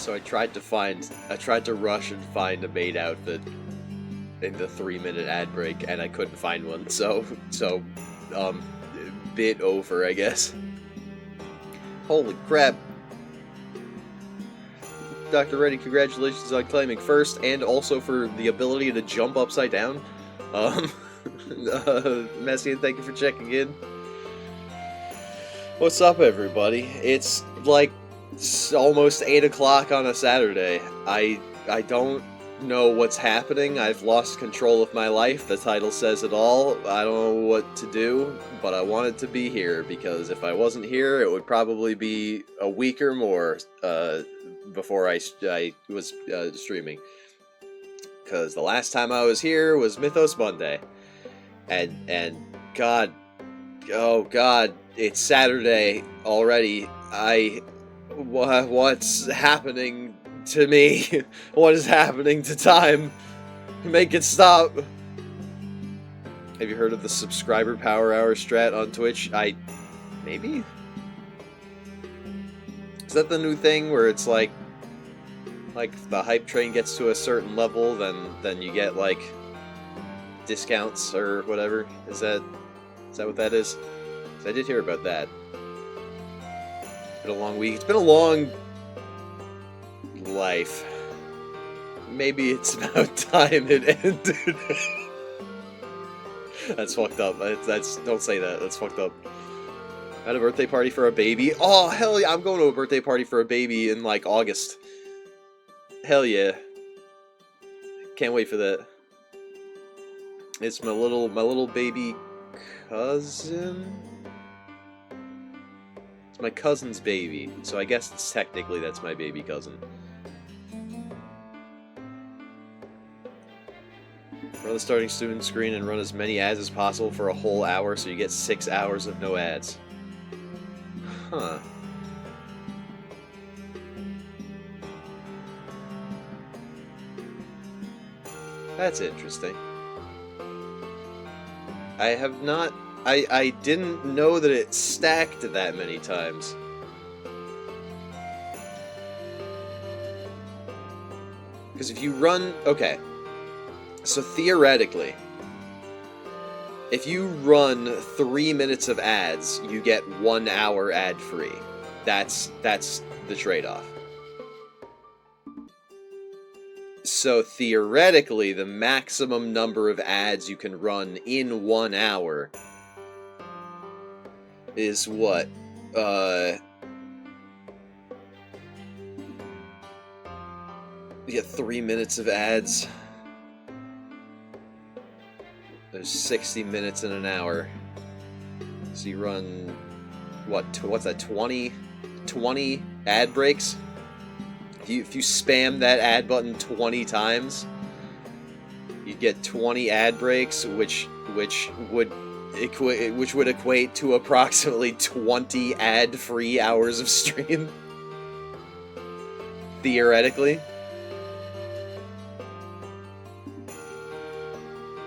So I tried to rush and find a maid outfit in the 3-minute ad break, and I couldn't find one. Um, bit over, I guess. Holy crap. Dr. Reddy, congratulations on claiming first, and also for the ability to jump upside down. Messian, thank you for checking in. What's up, everybody? It's like almost 8 o'clock on a Saturday. I don't know what's happening. I've lost control of my life. The title says it all. I don't know what to do, but I wanted to be here, because if I wasn't here, it would probably be a week or more before I was streaming. Because the last time I was here was Mythos Monday. And God, oh God, it's Saturday already. What's happening to me? What is happening to time? Make it stop. Have you heard of the subscriber power hour strat on Twitch? Maybe? Is that the new thing where it's like if the hype train gets to a certain level, then you get like discounts or whatever? Is that what that is? 'Cause I did hear about that. It's been a long week. It's been a long life. Maybe it's about time it ended. That's fucked up. Don't say that. That's fucked up. I had a birthday party for a baby. Oh, hell yeah. I'm going to a birthday party for a baby in like August. Hell yeah. Can't wait for that. It's my little baby cousin? It's my cousin's baby, so I guess technically that's my baby cousin. Run the starting student screen and run as many ads as possible for a whole hour, so you get 6 hours of no ads. Huh. That's interesting. I didn't know that it stacked that many times. Because if you run... Okay. So theoretically, if you run 3 minutes of ads, you get 1 hour ad-free. That's the trade-off. So theoretically, the maximum number of ads you can run in 1 hour is what? You get 3 minutes of ads. There's 60 minutes in an hour. So you run, what's that, 20 ad breaks? If you spam that ad button 20 times, you get 20 ad breaks, which would equate to approximately 20 ad-free hours of stream. Theoretically.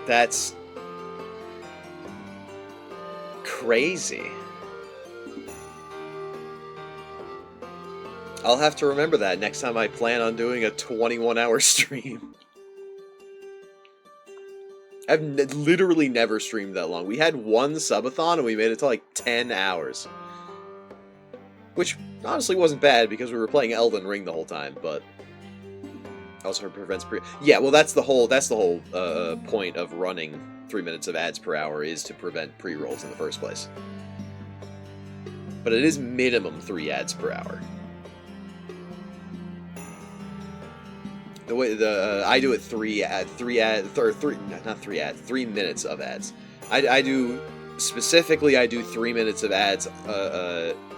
That's crazy. I'll have to remember that next time I plan on doing a 21-hour stream. I've literally never streamed that long. We had one subathon and we made it to like 10 hours. Which honestly wasn't bad because we were playing Elden Ring the whole time, but also prevents yeah, well that's the whole point of running 3 minutes of ads per hour, is to prevent pre-rolls in the first place. But it is minimum 3 ads per hour. The way I do it 3 minutes of ads. I do 3 minutes of ads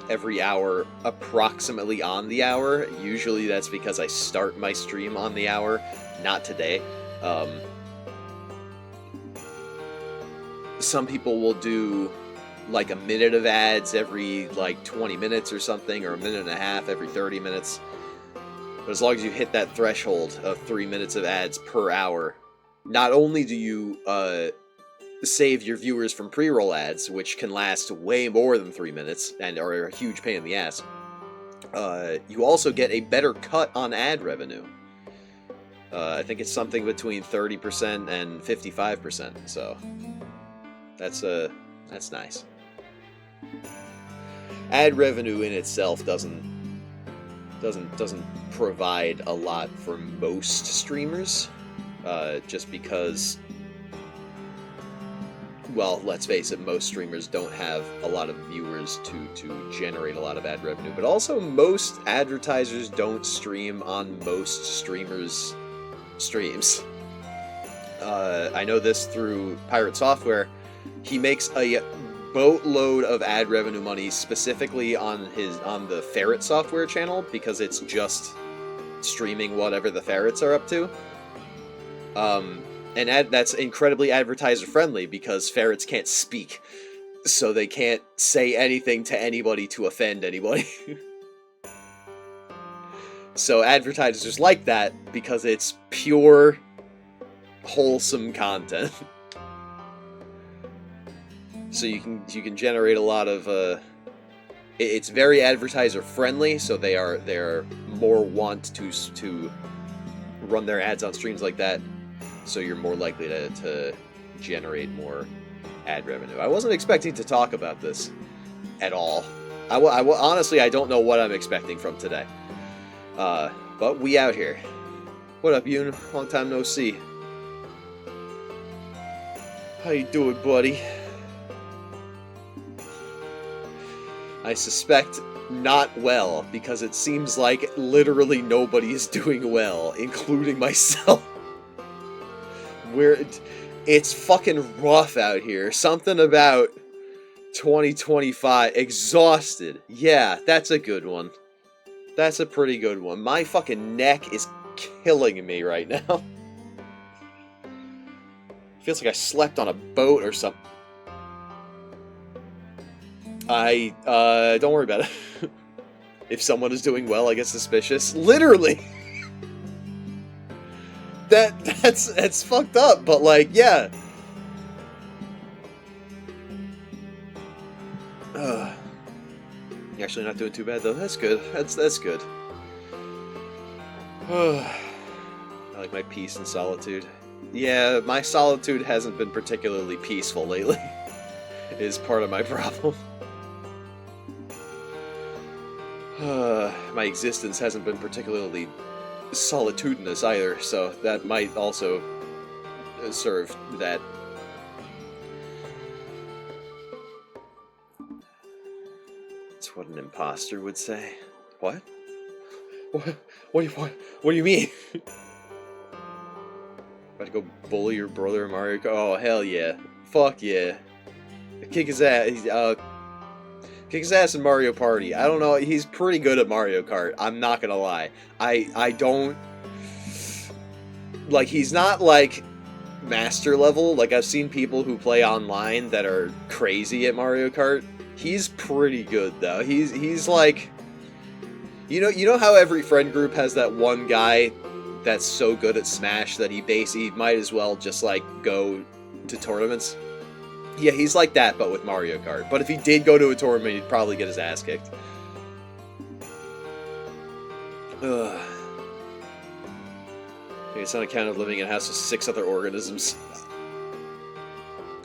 every hour, approximately on the hour. Usually that's because I start my stream on the hour. Not today. Some people will do like a minute of ads every like 20 minutes or something, or a minute and a half every 30 minutes. But as long as you hit that threshold of 3 minutes of ads per hour, not only do you save your viewers from pre-roll ads, which can last way more than 3 minutes and are a huge pain in the ass, you also get a better cut on ad revenue. I think it's something between 30% and 55%. So that's nice. Ad revenue in itself doesn't provide a lot for most streamers, just because, well, let's face it, most streamers don't have a lot of viewers to generate a lot of ad revenue, but also most advertisers don't stream on most streamers' streams. I know this through Pirate Software. He makes a boatload of ad revenue money specifically on the Ferret Software channel, because it's just streaming whatever the ferrets are up to. And that's incredibly advertiser friendly, because ferrets can't speak, so they can't say anything to anybody to offend anybody. So advertisers like that because it's pure, wholesome content. So you can generate a lot of. It's very advertiser friendly, so they're more want to run their ads on streams like that. So you're more likely to generate more ad revenue. I wasn't expecting to talk about this at all. Honestly, I don't know what I'm expecting from today. But we out here. What up, Yoon? Long time no see. How you doing, buddy? I suspect not well, because it seems like literally nobody is doing well, including myself. It's fucking rough out here. Something about 2025. Exhausted. Yeah, that's a good one. That's a pretty good one. My fucking neck is killing me right now. Feels like I slept on a boat or something. Don't worry about it. If someone is doing well, I get suspicious. Literally! That's fucked up, but like, yeah. You're actually not doing too bad though. That's good. That's good. I like my peace and solitude. Yeah, my solitude hasn't been particularly peaceful lately. Is part of my problem. My existence hasn't been particularly solitudinous either, so that might also serve that. That's what an imposter would say. What? What do you mean? About to go bully your brother in Mario Kart? Oh, hell yeah. Fuck yeah. Kick his ass. Kick his ass in Mario Party. I don't know. He's pretty good at Mario Kart. I'm not gonna lie. I don't... Like, he's not, like, master level. Like, I've seen people who play online that are crazy at Mario Kart. He's pretty good, though. He's like... You know how every friend group has that one guy that's so good at Smash that he might as well just, like, go to tournaments? Yeah, he's like that, but with Mario Kart. But if he did go to a tournament, he'd probably get his ass kicked. Ugh. It's on account of living in a house with 6 other organisms.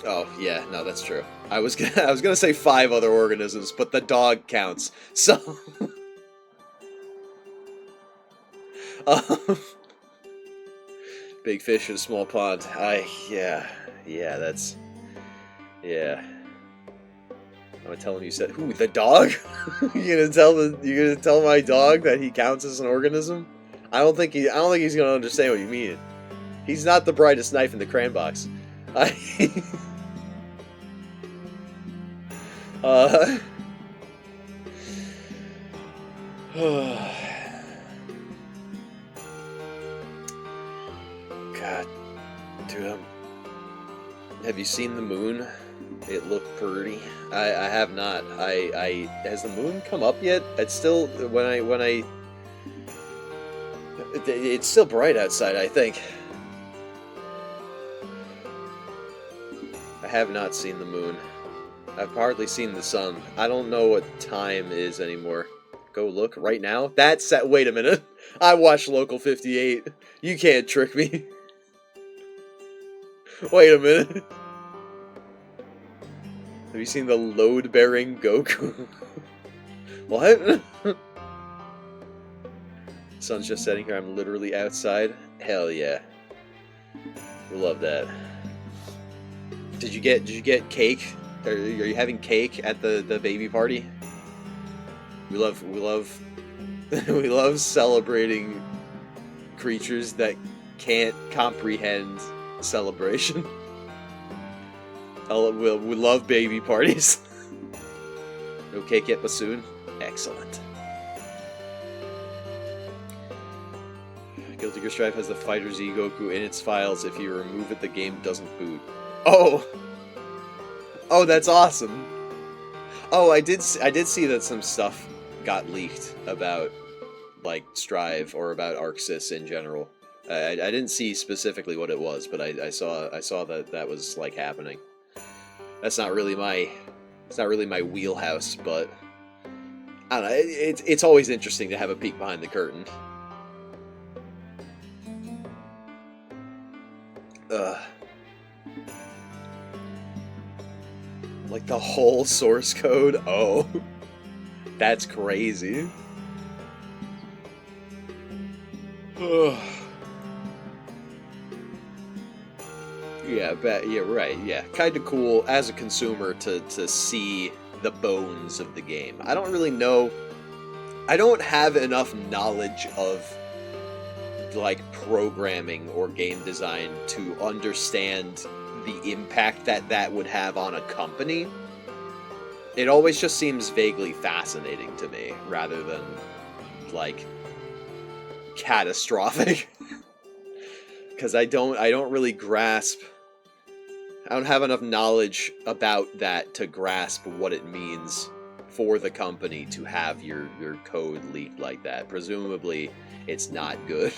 Oh, yeah, no, that's true. I was gonna say 5 other organisms, but the dog counts. So... Big fish in a small pond. Yeah, that's... Yeah. I'm gonna tell him you said, who, the dog? You're gonna tell my dog that he counts as an organism? I don't think he's gonna understand what you mean. He's not the brightest knife in the crayon box. God, dude, have you seen the moon? It looked pretty. I have not. Has the moon come up yet? It's still it's still bright outside, I think. I have not seen the moon. I've hardly seen the sun. I don't know what time is anymore. go look right now. That's that. Wait a minute. I watched Local 58. You can't trick me. Wait a minute. Have you seen the load-bearing Goku? What? Sun's just setting here. I'm literally outside. Hell yeah. We love that. Did you get cake? Are you having cake at the baby party? We love we love celebrating creatures that can't comprehend celebration. We love baby parties. No cake yet, but soon. Excellent. Guilty Gear Strive has the Fighter Z Goku in its files. If you remove it, the game doesn't boot. Oh! Oh, that's awesome! Oh, I did see that some stuff got leaked about, like, Strive, or about Arc Sys in general. I didn't see specifically what it was, but I saw that was, like, happening. It's not really my wheelhouse, but I don't know, it's always interesting to have a peek behind the curtain. Like the whole source code? Oh. That's crazy. Yeah, right, yeah. Kinda cool as a consumer to see the bones of the game. I don't really know. I don't have enough knowledge of, like, programming or game design to understand the impact that would have on a company. It always just seems vaguely fascinating to me, rather than, like, catastrophic. Because I don't really grasp. I don't have enough knowledge about that to grasp what it means for the company to have your code leaked like that. Presumably, it's not good.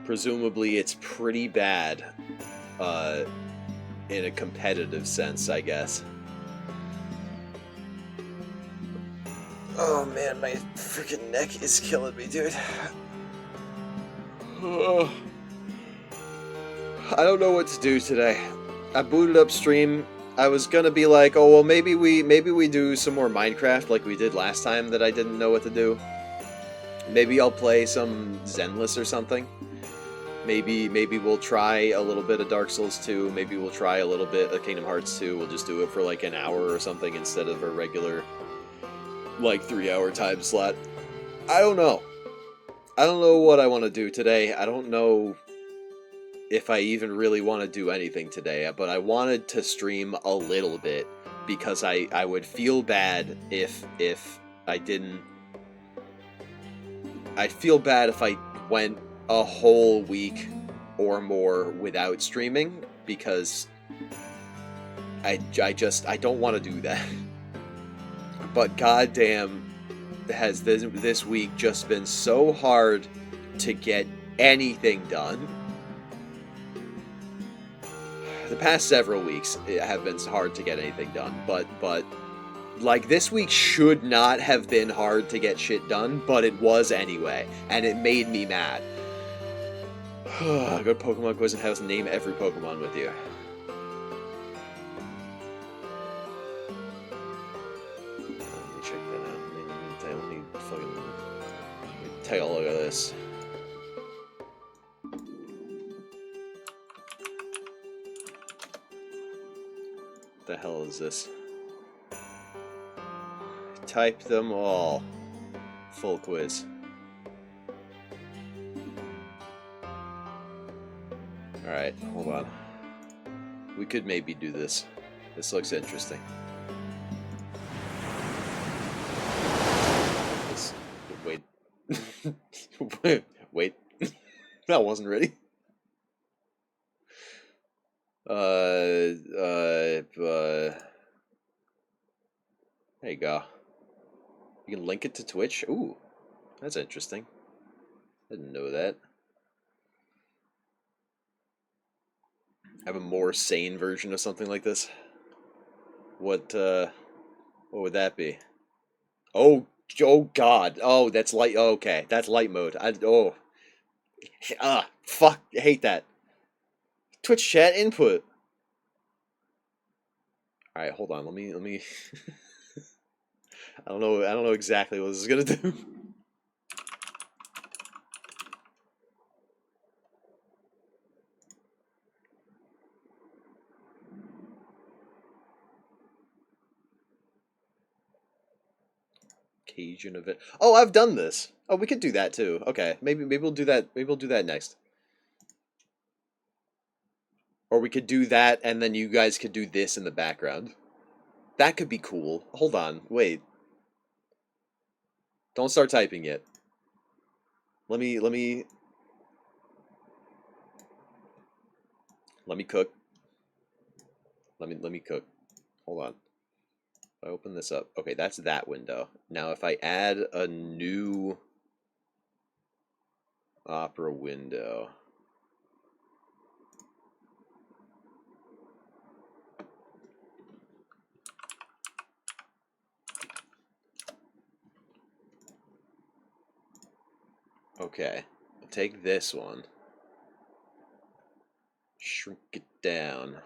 Presumably, it's pretty bad, in a competitive sense, I guess. Oh man, my freaking neck is killing me, dude. I don't know what to do today. I booted up stream. I was gonna be like, oh well, maybe we do some more Minecraft like we did last time that I didn't know what to do. Maybe I'll play some Zenless or something. Maybe we'll try a little bit of Dark Souls 2. Maybe we'll try a little bit of Kingdom Hearts 2. We'll just do it for like an hour or something instead of a regular, like, 3-hour time slot. I don't know. I don't know what I want to do today. I don't know if I even really want to do anything today, but I wanted to stream a little bit because I would feel bad if I didn't. I'd feel bad if I went a whole week or more without streaming, because I don't want to do that. But goddamn, has this week just been so hard to get anything done. The past several weeks have been hard to get anything done, but like, this week should not have been hard to get shit done, but it was anyway, and it made me mad. Go to Pokemon Quiz and have us name every Pokemon with you. Let me check that out. Let me take a look at this. What the hell is this? Type them all. Full quiz. Alright, hold on. We could maybe do this. This looks interesting. Wait. Wait. That wasn't ready. There you go. You can link it to Twitch? Ooh, that's interesting. I didn't know that. Have a more sane version of something like this? What What would that be? Oh, oh God. Oh, that's light. Oh, okay, that's light mode. Fuck. I hate that. Twitch chat input. All right, hold on. Let me. I don't know. I don't know exactly what this is gonna do. Cajun event. Oh, I've done this. Oh, we could do that too. Okay, maybe we'll do that. Maybe we'll do that next. Or we could do that, and then you guys could do this in the background. That could be cool. Hold on. Wait. Don't start typing yet. Let me cook. Let me cook. Hold on. If I open this up. Okay, that's that window. Now if I add a new Opera window. Okay. I'll take this one. Shrink it down.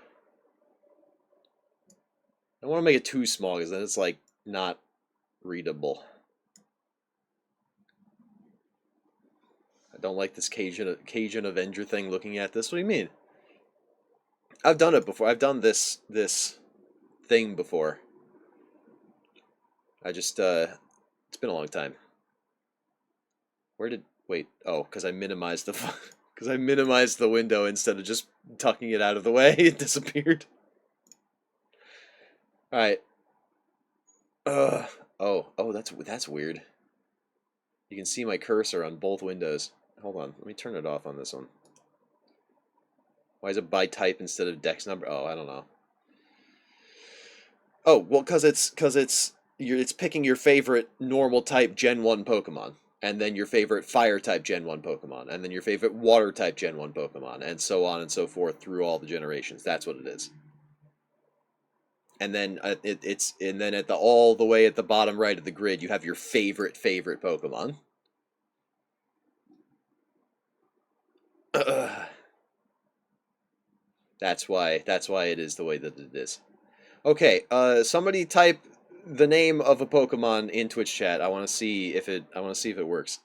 I don't want to make it too small because then it's like not readable. I don't like this Cajun Avenger thing looking at this. What do you mean? I've done it before. I've done this thing before. I just it's been a long time. Where did wait? Oh, because I minimized the because I minimized the window instead of just tucking it out of the way. It disappeared. All right. Uh oh, that's weird. You can see my cursor on both windows. Hold on, let me turn it off on this one. Why is it by type instead of dex number? Oh, I don't know. Oh, well, it's picking your favorite normal type Gen 1 Pokemon, and then your favorite fire type Gen 1 Pokemon, and then your favorite water type Gen 1 Pokemon, and so on and so forth through all the generations. That's what it is. And then and then at the all the way at the bottom right of the grid, you have your favorite Pokemon. That's why it is the way that it is. Okay, somebody type the name of a Pokemon in Twitch chat. I want to see if it works.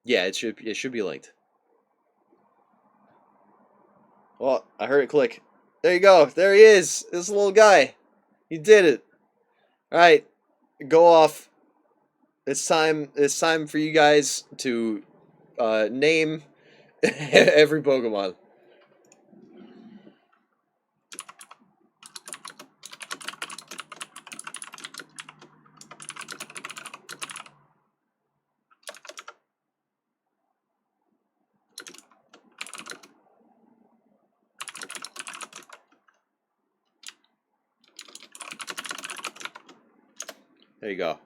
Yeah, it should be linked. Well, I heard it click. There you go. There he is. This little guy. He did it. All right, go off. It's time. It's time for you guys to name every Pokemon. There you go.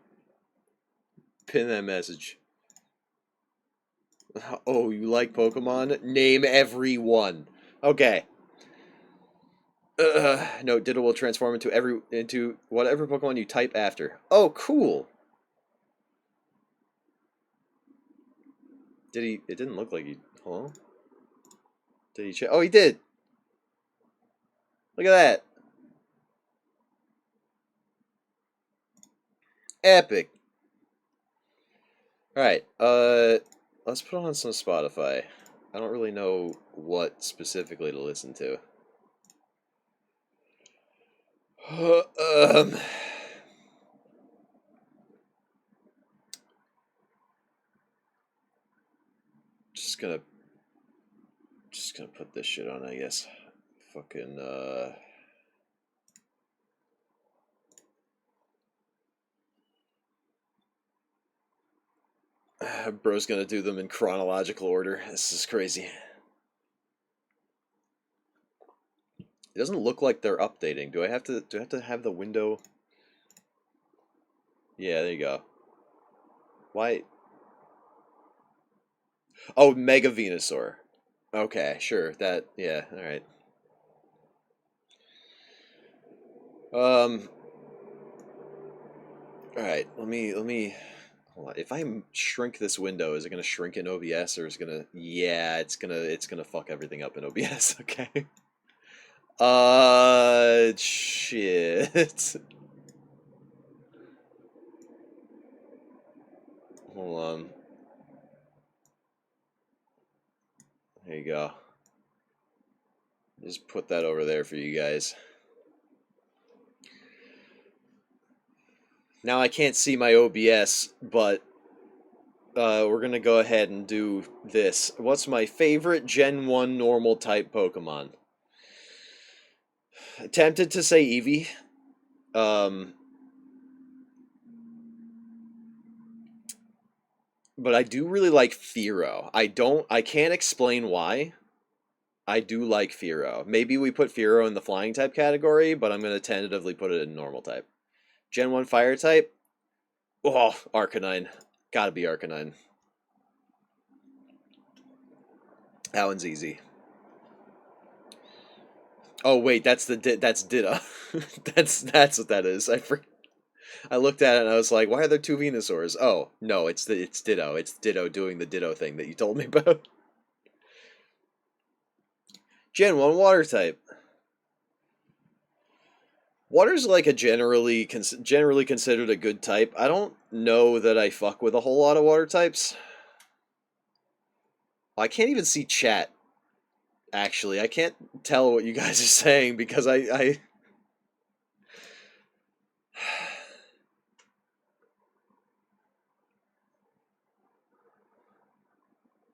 Pin that message. Oh, you like Pokemon? Name every one. Okay. No, Ditto will transform into whatever Pokemon you type after. Oh, cool. Did he? It didn't look like he. Huh? Did he? Oh, he did. Look at that. Epic. All right. Let's put on some Spotify. I don't really know what specifically to listen to. um. Just gonna. Just gonna put this shit on, I guess. Fucking. Bro's gonna do them in chronological order. This is crazy. It doesn't look like they're updating. Do I have to have the window? Yeah, there you go. Why? Oh, Mega Venusaur. Okay, sure. Yeah, all right. All right, let me hold on. If I shrink this window, is it gonna shrink in OBS or is it gonna? Yeah, it's gonna fuck everything up in OBS. Okay. Shit. Hold on. There you go. Just put that over there for you guys. Now I can't see my OBS, but we're gonna go ahead and do this. What's my favorite Gen 1 normal type Pokemon? Tempted to say Eevee. But I do really like Fearow. I can't explain why. I do like Fearow. Maybe we put Fearow in the flying type category, but I'm gonna tentatively put it in normal type. Gen 1 fire type. Oh, Arcanine. Gotta be Arcanine. That one's easy. Oh wait, that's Ditto. that's what that is. I looked at it and I was like, why are there two Venusaurs? Oh no, it's Ditto. It's Ditto doing the Ditto thing that you told me about. Gen 1 water type. Water's like a generally considered a good type. I don't know that I fuck with a whole lot of water types. I can't even see chat. Actually, I can't tell what you guys are saying because I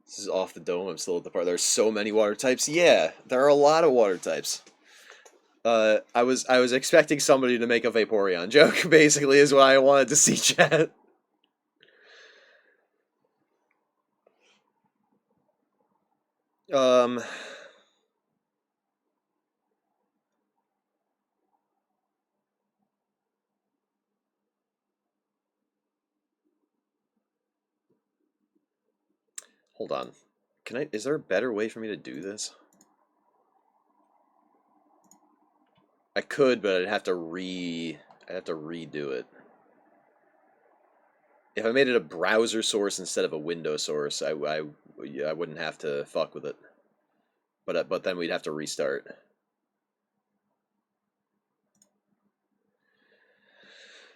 This is off the dome. I'm still at the part. There's so many water types. Yeah, there are a lot of water types. I was expecting somebody to make a Vaporeon joke. Basically, is what I wanted to see, chat. Um, hold on. Can I? Is there a better way for me to do this? I could, but I'd have to redo it. If I made it a browser source instead of a window source, I wouldn't have to fuck with it. But then we'd have to restart.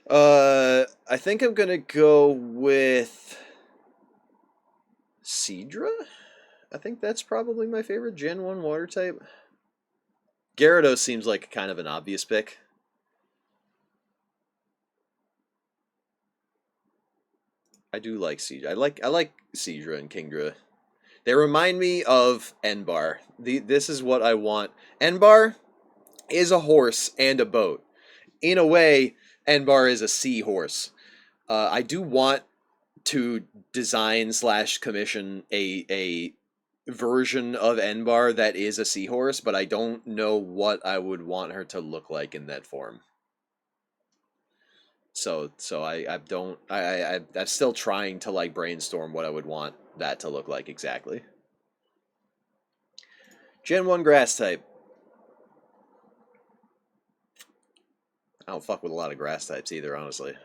I think I'm gonna go with Seadra. I think that's probably my favorite Gen 1 water type. Gyarados seems like kind of an obvious pick. I do like Seadra. I like Seadra and Kingdra. They remind me of Enbar. This is what I want. Enbar is a horse and a boat. In a way, Enbar is a seahorse. I do want to design / commission a version of Enbar that is a seahorse, but I don't know what I would want her to look like in that form. So I don't I'm still trying to like brainstorm what I would want that to look like exactly. Gen 1 grass type. I don't fuck with a lot of grass types either, honestly.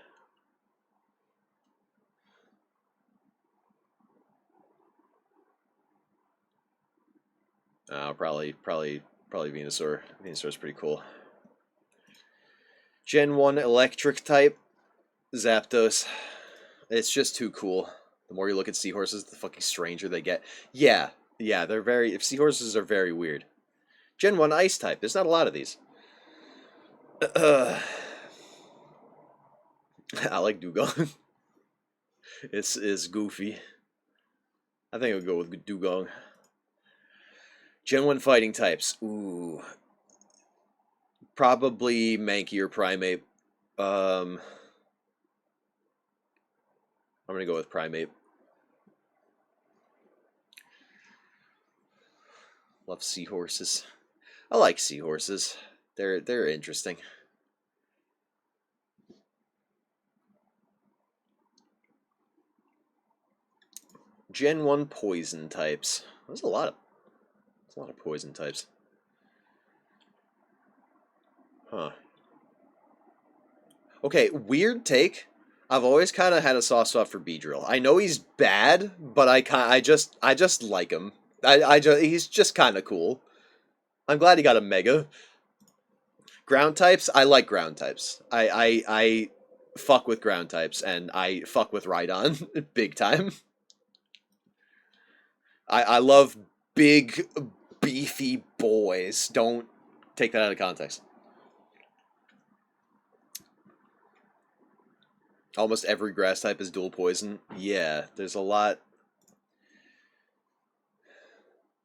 Probably Venusaur. Venusaur's pretty cool. Gen 1 electric type. Zapdos. It's just too cool. The more you look at seahorses, the fucking stranger they get. Yeah, they're very. If seahorses are very weird. Gen 1 ice type. There's not a lot of these. I like Dugong. It's goofy. I think I would go with Dugong. Gen 1 fighting types. Ooh. Probably Mankey or Primeape. I'm gonna go with Primeape. Love seahorses. I like seahorses. They're interesting. Gen 1 poison types. There's a lot of poison types. Huh. Okay, weird take. I've always kind of had a soft spot for Beedrill. I know he's bad, but I just like him. He's just kind of cool. I'm glad he got a Mega. Ground types, I like ground types. I fuck with ground types, and I fuck with Rhydon big time. I love big, beefy boys. Don't take that out of context. Almost every grass type is dual poison. Yeah, there's a lot.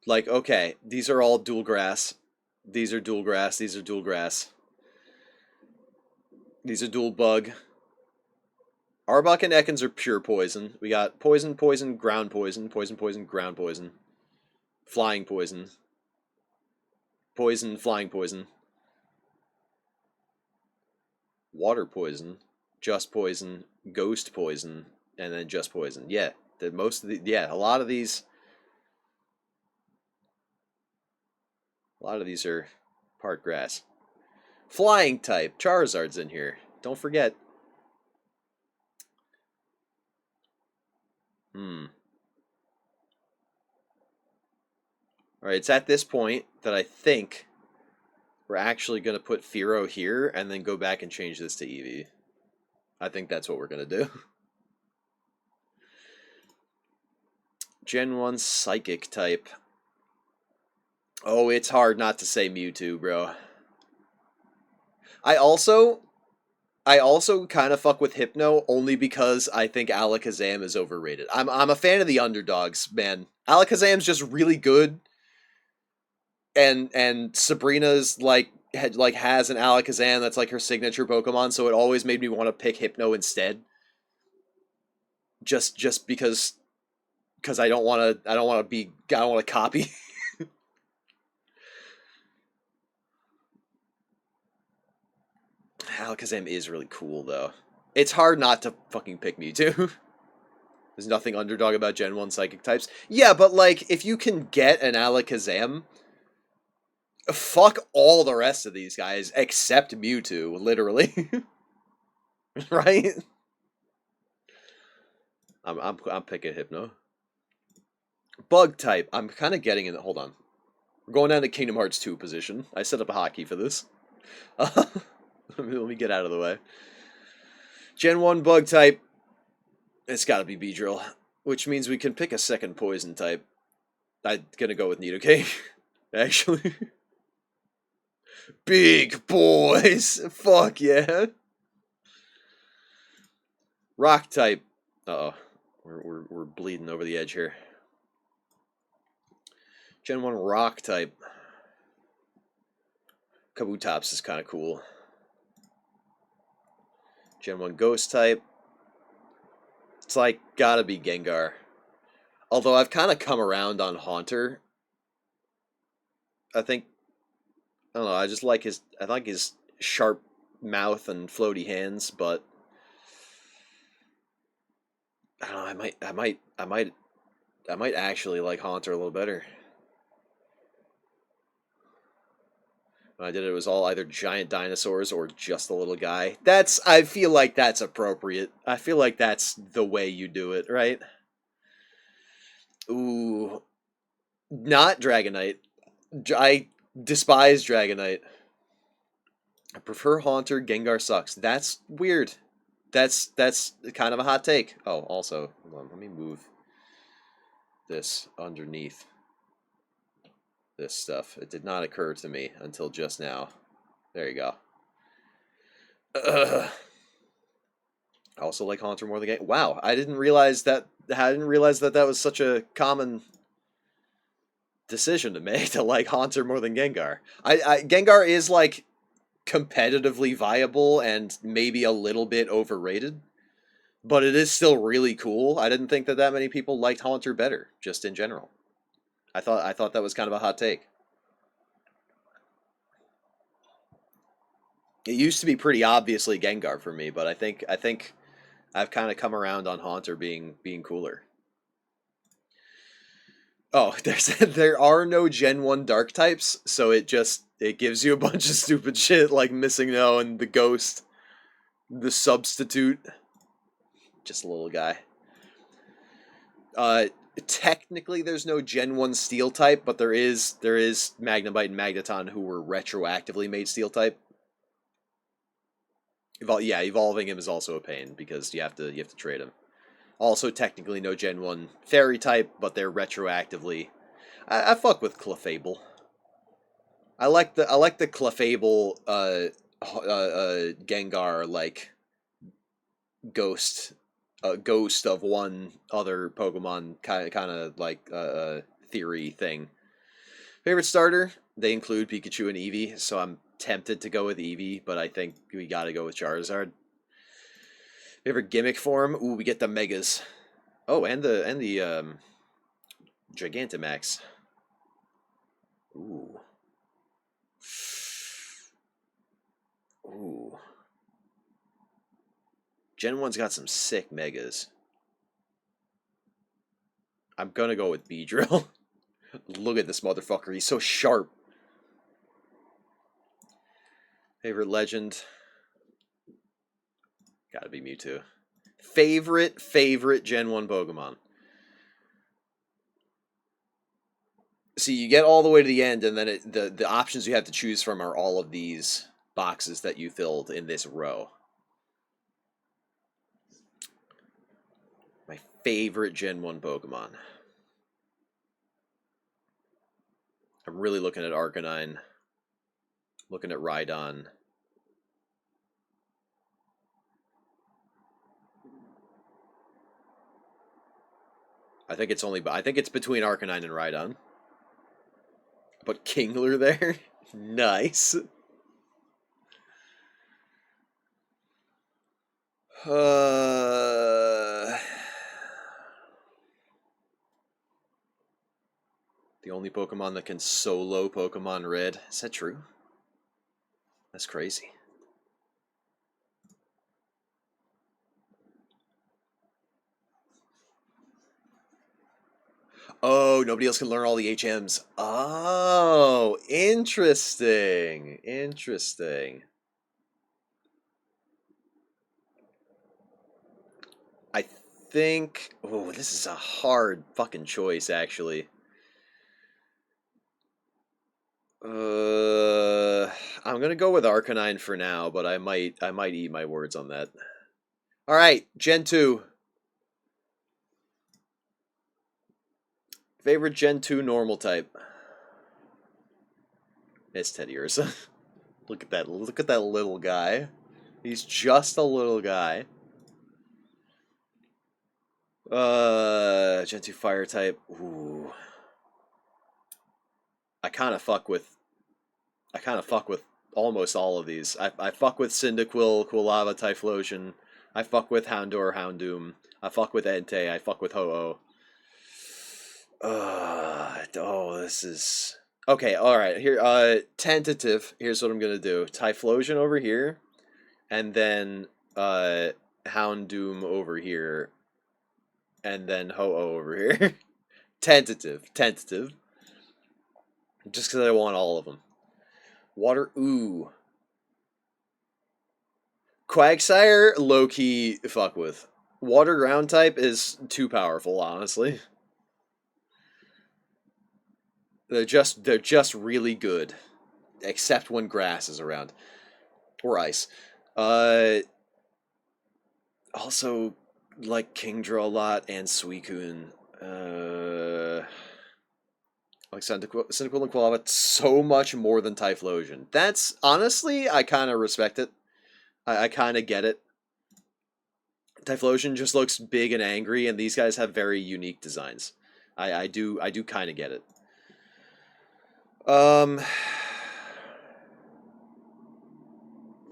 Like, okay, these are all dual grass. These are dual grass. These are dual grass. These are dual bug. Arbok and Ekans are pure poison. We got poison, poison, ground poison, poison, poison, ground poison, flying poison, poison, flying poison, water poison, just poison, ghost poison, and then just poison. Yeah, a lot of these are part grass. Flying type, Charizard's in here. Don't forget. Alright, it's at this point that I think we're actually going to put Fearow here and then go back and change this to Eevee. I think that's what we're going to do. Gen 1 Psychic type. Oh, it's hard not to say Mewtwo, bro. I also kind of fuck with Hypno only because I think Alakazam is overrated. I'm a fan of the underdogs, man. Alakazam's just really good, and Sabrina's has an Alakazam that's like her signature Pokemon, so it always made me want to pick Hypno instead. Just because I don't want to copy. Alakazam is really cool, though. It's hard not to fucking pick Mewtwo. There's nothing underdog about Gen 1 Psychic types. Yeah, but, like, if you can get an Alakazam, fuck all the rest of these guys, except Mewtwo, literally. Right? I'm picking Hypno. Bug type. I'm kind of getting in it. Hold on. We're going down to Kingdom Hearts 2 position. I set up a hotkey for this. Let me get out of the way. Gen 1 bug type. It's gotta be Beedrill. Which means we can pick a second poison type. I'm gonna go with Nidoking. Actually. Big boys! Fuck yeah! Rock type. Uh-oh. We're bleeding over the edge here. Gen 1 rock type. Kabutops is kind of cool. Gen 1 ghost type. It's like, gotta be Gengar. Although I've kind of come around on Haunter. I don't know, I like his sharp mouth and floaty hands, but I don't know, I might actually like Haunter a little better. When I did it, it was all either giant dinosaurs or just a little guy. I feel like that's appropriate. I feel like that's the way you do it, right? Ooh. Not Dragonite. I despise Dragonite. I prefer Haunter. Gengar sucks. That's weird. That's kind of a hot take. Oh, also, hold on, let me move this underneath this stuff. It did not occur to me until just now. There you go. I also like Haunter more than Gengar. Wow, I didn't realize that that was such a common decision to make, to like Haunter more than Gengar. Gengar is like competitively viable and maybe a little bit overrated, but it is still really cool. I didn't think that many people liked Haunter better, just in general. I thought that was kind of a hot take. It used to be pretty obviously Gengar for me, but I think I've kind of come around on Haunter being cooler. Oh, there are no Gen 1 dark types, so it gives you a bunch of stupid shit like Missing No and the Ghost. The substitute. Just a little guy. Technically there's no Gen 1 Steel type, but there is Magnemite and Magneton who were retroactively made Steel type. Evolving him is also a pain because you have to trade him. Also, technically no Gen 1 Fairy type, but they're retroactively. I fuck with Clefable. I like the Clefable Gengar like ghost of one other Pokemon kind of like theory thing. Favorite starter? They include Pikachu and Eevee, so I'm tempted to go with Eevee, but I think we gotta go with Charizard. Favorite gimmick form? Ooh, we get the Megas. Oh, and the Gigantamax. Ooh. Ooh. Gen 1's got some sick Megas. I'm gonna go with Beedrill. Look at this motherfucker. He's so sharp. Favorite legend? Gotta be Mewtwo. Favorite Gen 1 Pokemon? See, you get all the way to the end, and then the options you have to choose from are all of these boxes that you filled in this row. My favorite Gen 1 Pokemon. I'm really looking at Arcanine. Looking at Rhydon. I think it's between Arcanine and Rhydon. But Kingler there? Nice. The only Pokemon that can solo Pokemon Red. Is that true? That's crazy. Oh, nobody else can learn all the HMs. Oh, interesting. Interesting. I think... Oh, this is a hard fucking choice, actually. I'm gonna go with Arcanine for now, but I might eat my words on that. All right, Gen 2. Favorite Gen 2 normal type? It's Teddiursa. Look at that little guy. He's just a little guy. Gen 2 fire type. Ooh. I kind of fuck with almost all of these. I fuck with Cyndaquil, Quilava, Typhlosion. I fuck with Houndour, Houndoom. I fuck with Entei. I fuck with Ho-Oh. This is... Okay, alright. Here, tentative. Here's what I'm gonna do. Typhlosion over here. And then, Houndoom over here. And then Ho-Oh over here. Tentative. Just because I want all of them. Water, ooh. Quagsire, low-key fuck with. Water ground type is too powerful, honestly. They're just really good. Except when grass is around. Or ice. Also, like Kingdra a lot and Suicune. Like Cyndaquil and Quilava so much more than Typhlosion. That's, honestly, I kind of respect it. I kind of get it. Typhlosion just looks big and angry, and these guys have very unique designs. I do kind of get it.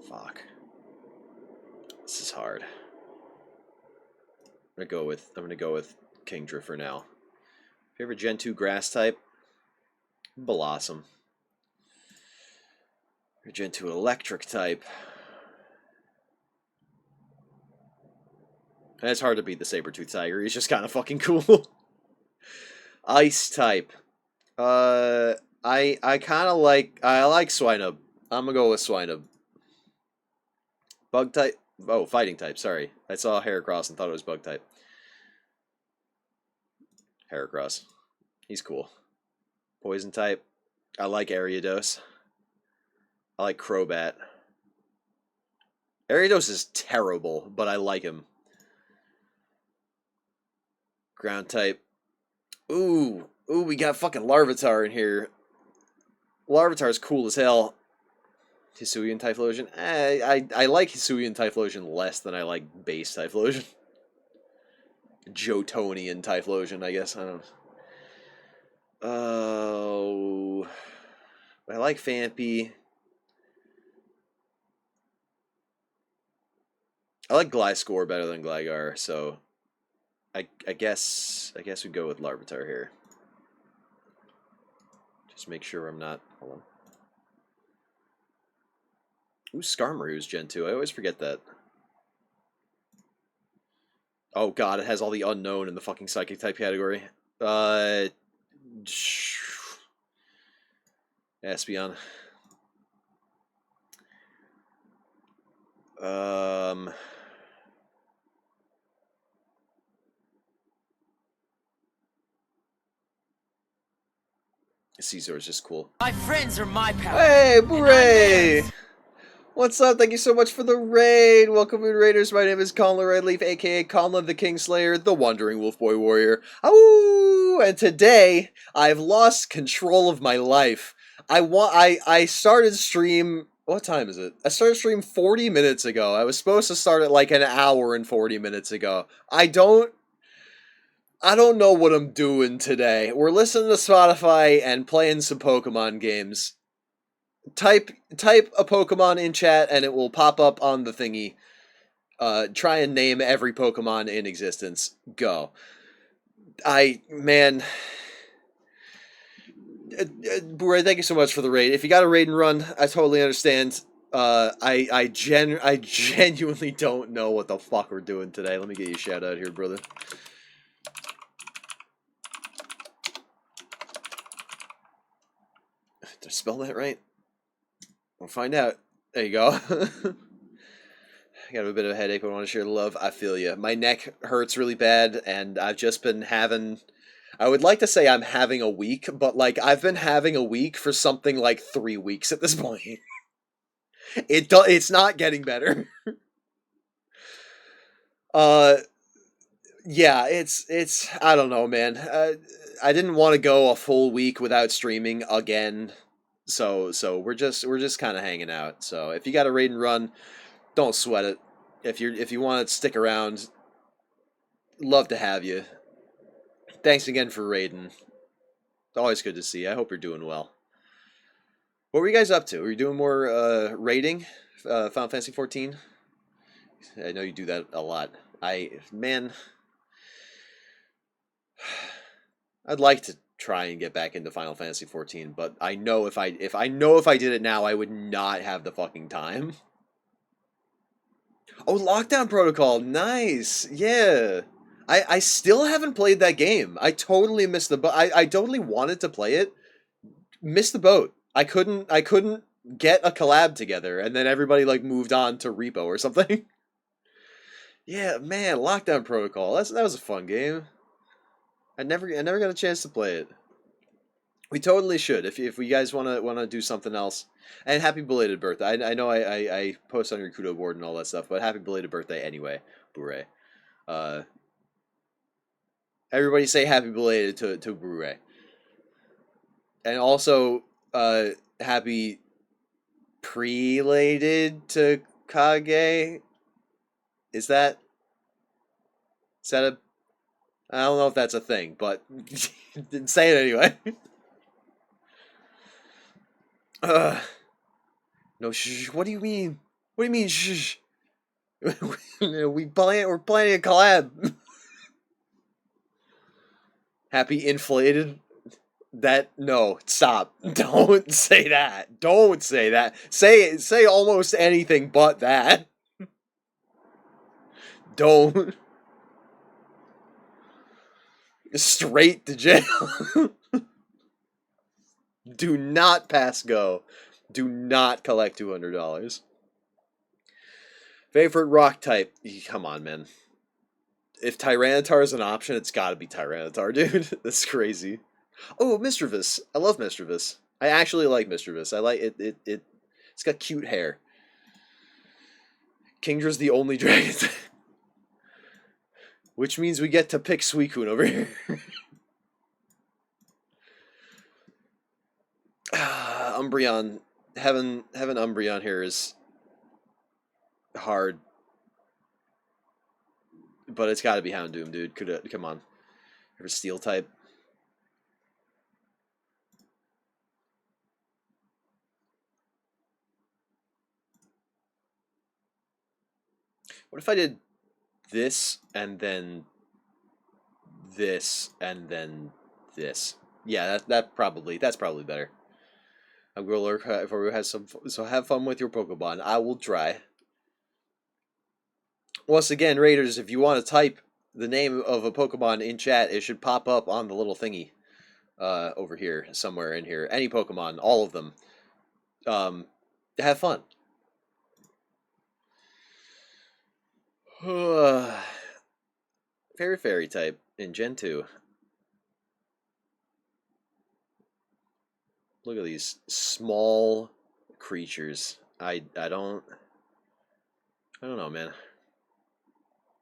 Fuck. This is hard. I'm gonna go with Kingdra for now. Favorite Gen 2 grass type? Blossom. Favorite Gen 2 electric type? And it's hard to beat the Saber-Tooth Tiger. He's just kind of fucking cool. Ice type. I kind of like... I like Swinub. I'm gonna go with Swinub. Bug type. Oh, fighting type. Sorry, I saw Heracross and thought it was bug type. Heracross. He's cool. Poison type. I like Ariados. I like Crobat. Ariados is terrible, but I like him. Ground type. Ooh, we got fucking Larvitar in here. Larvitar's cool as hell. Hisuian Typhlosion. I like Hisuian Typhlosion less than I like base Typhlosion. Jotonian Typhlosion, I guess. I don't know. Oh, I like Phanpy. I like Gliscor better than Gligar, so I guess we go with Larvitar here. Just make sure I'm not. Hold on. Ooh, Skarmoryu's Gen 2. I always forget that. Oh god, it has all the unknown in the fucking Psychic type category. Espeon. Caesar is just cool. My friends are my power. Hey, Bray! What's up? Thank you so much for the raid. Welcome in, Raiders. My name is Conla Redleaf, aka Conla the Kingslayer, the Wandering Wolf Boy Warrior. Ooh! And today, I've lost control of my life. I started stream. What time is it? I started stream 40 minutes ago. I was supposed to start at like an hour and 40 minutes ago. I don't know what I'm doing today. We're listening to Spotify and playing some Pokemon games. Type a Pokemon in chat and it will pop up on the thingy. Try and name every Pokemon in existence. Go. Man. Bure, thank you so much for the raid. If you got a raid and run, I totally understand. I genuinely don't know what the fuck we're doing today. Let me get you a shout out here, brother. Did I spell that right? We'll find out. There you go. I got a bit of a headache, but I want to share the love. I feel you. My neck hurts really bad, and I've just been having... I would like to say I'm having a week, but, like, I've been having a week for something like 3 weeks at this point. It's not getting better. Yeah, it's... I don't know, man. I didn't want to go a full week without streaming again, so we're just kind of hanging out. So if you got a raid and run, don't sweat it. If you want to stick around, love to have you. Thanks again for raiding. Always good to see you. I hope you're doing well. What were you guys up to? Were you doing more raiding? Final Fantasy 14? I know you do that a lot. Man, I'd like to try and get back into Final Fantasy 14, but I know if I did it now, I would not have the fucking time. Oh, Lockdown Protocol, nice, yeah. I still haven't played that game. I totally missed the boat. I totally wanted to play it. Missed the boat. I couldn't get a collab together, and then everybody like moved on to Repo or something. Yeah, man, Lockdown Protocol. That was a fun game. I never got a chance to play it. We totally should if you guys wanna do something else. And happy belated birthday. I know I post on your Kudo board and all that stuff, but happy belated birthday anyway, Bure. Everybody say happy belated to Bure. And also happy prelated to Kage. Is that a... I don't know if that's a thing, but say it anyway. No, shh. What do you mean? What do you mean, shh? We're planning a collab. Happy inflated? No, stop. Don't say that. Don't say that. Say almost anything but that. Don't. Straight to jail. Do not pass go. Do not collect $200. Favorite rock type? Come on, man. If Tyranitar is an option, it's got to be Tyranitar, dude. That's crazy. Oh, Misdreavus. I love Misdreavus. I actually like Misdreavus. I like it. It's got cute hair. Kingdra's the only dragon, which means we get to pick Suicune over here. Umbreon, having Umbreon here is hard, but it's got to be Houndoom, dude. Come on, or Steel type. What if I did this and then this and then this? Yeah, that's probably better. I'm gonna lurk for you has some so have fun with your Pokemon. I will try. Once again, Raiders, if you want to type the name of a Pokemon in chat, it should pop up on the little thingy over here, somewhere in here. Any Pokemon, all of them. Have fun. Fairy type in Gen 2. Look at these small creatures. I don't know, man.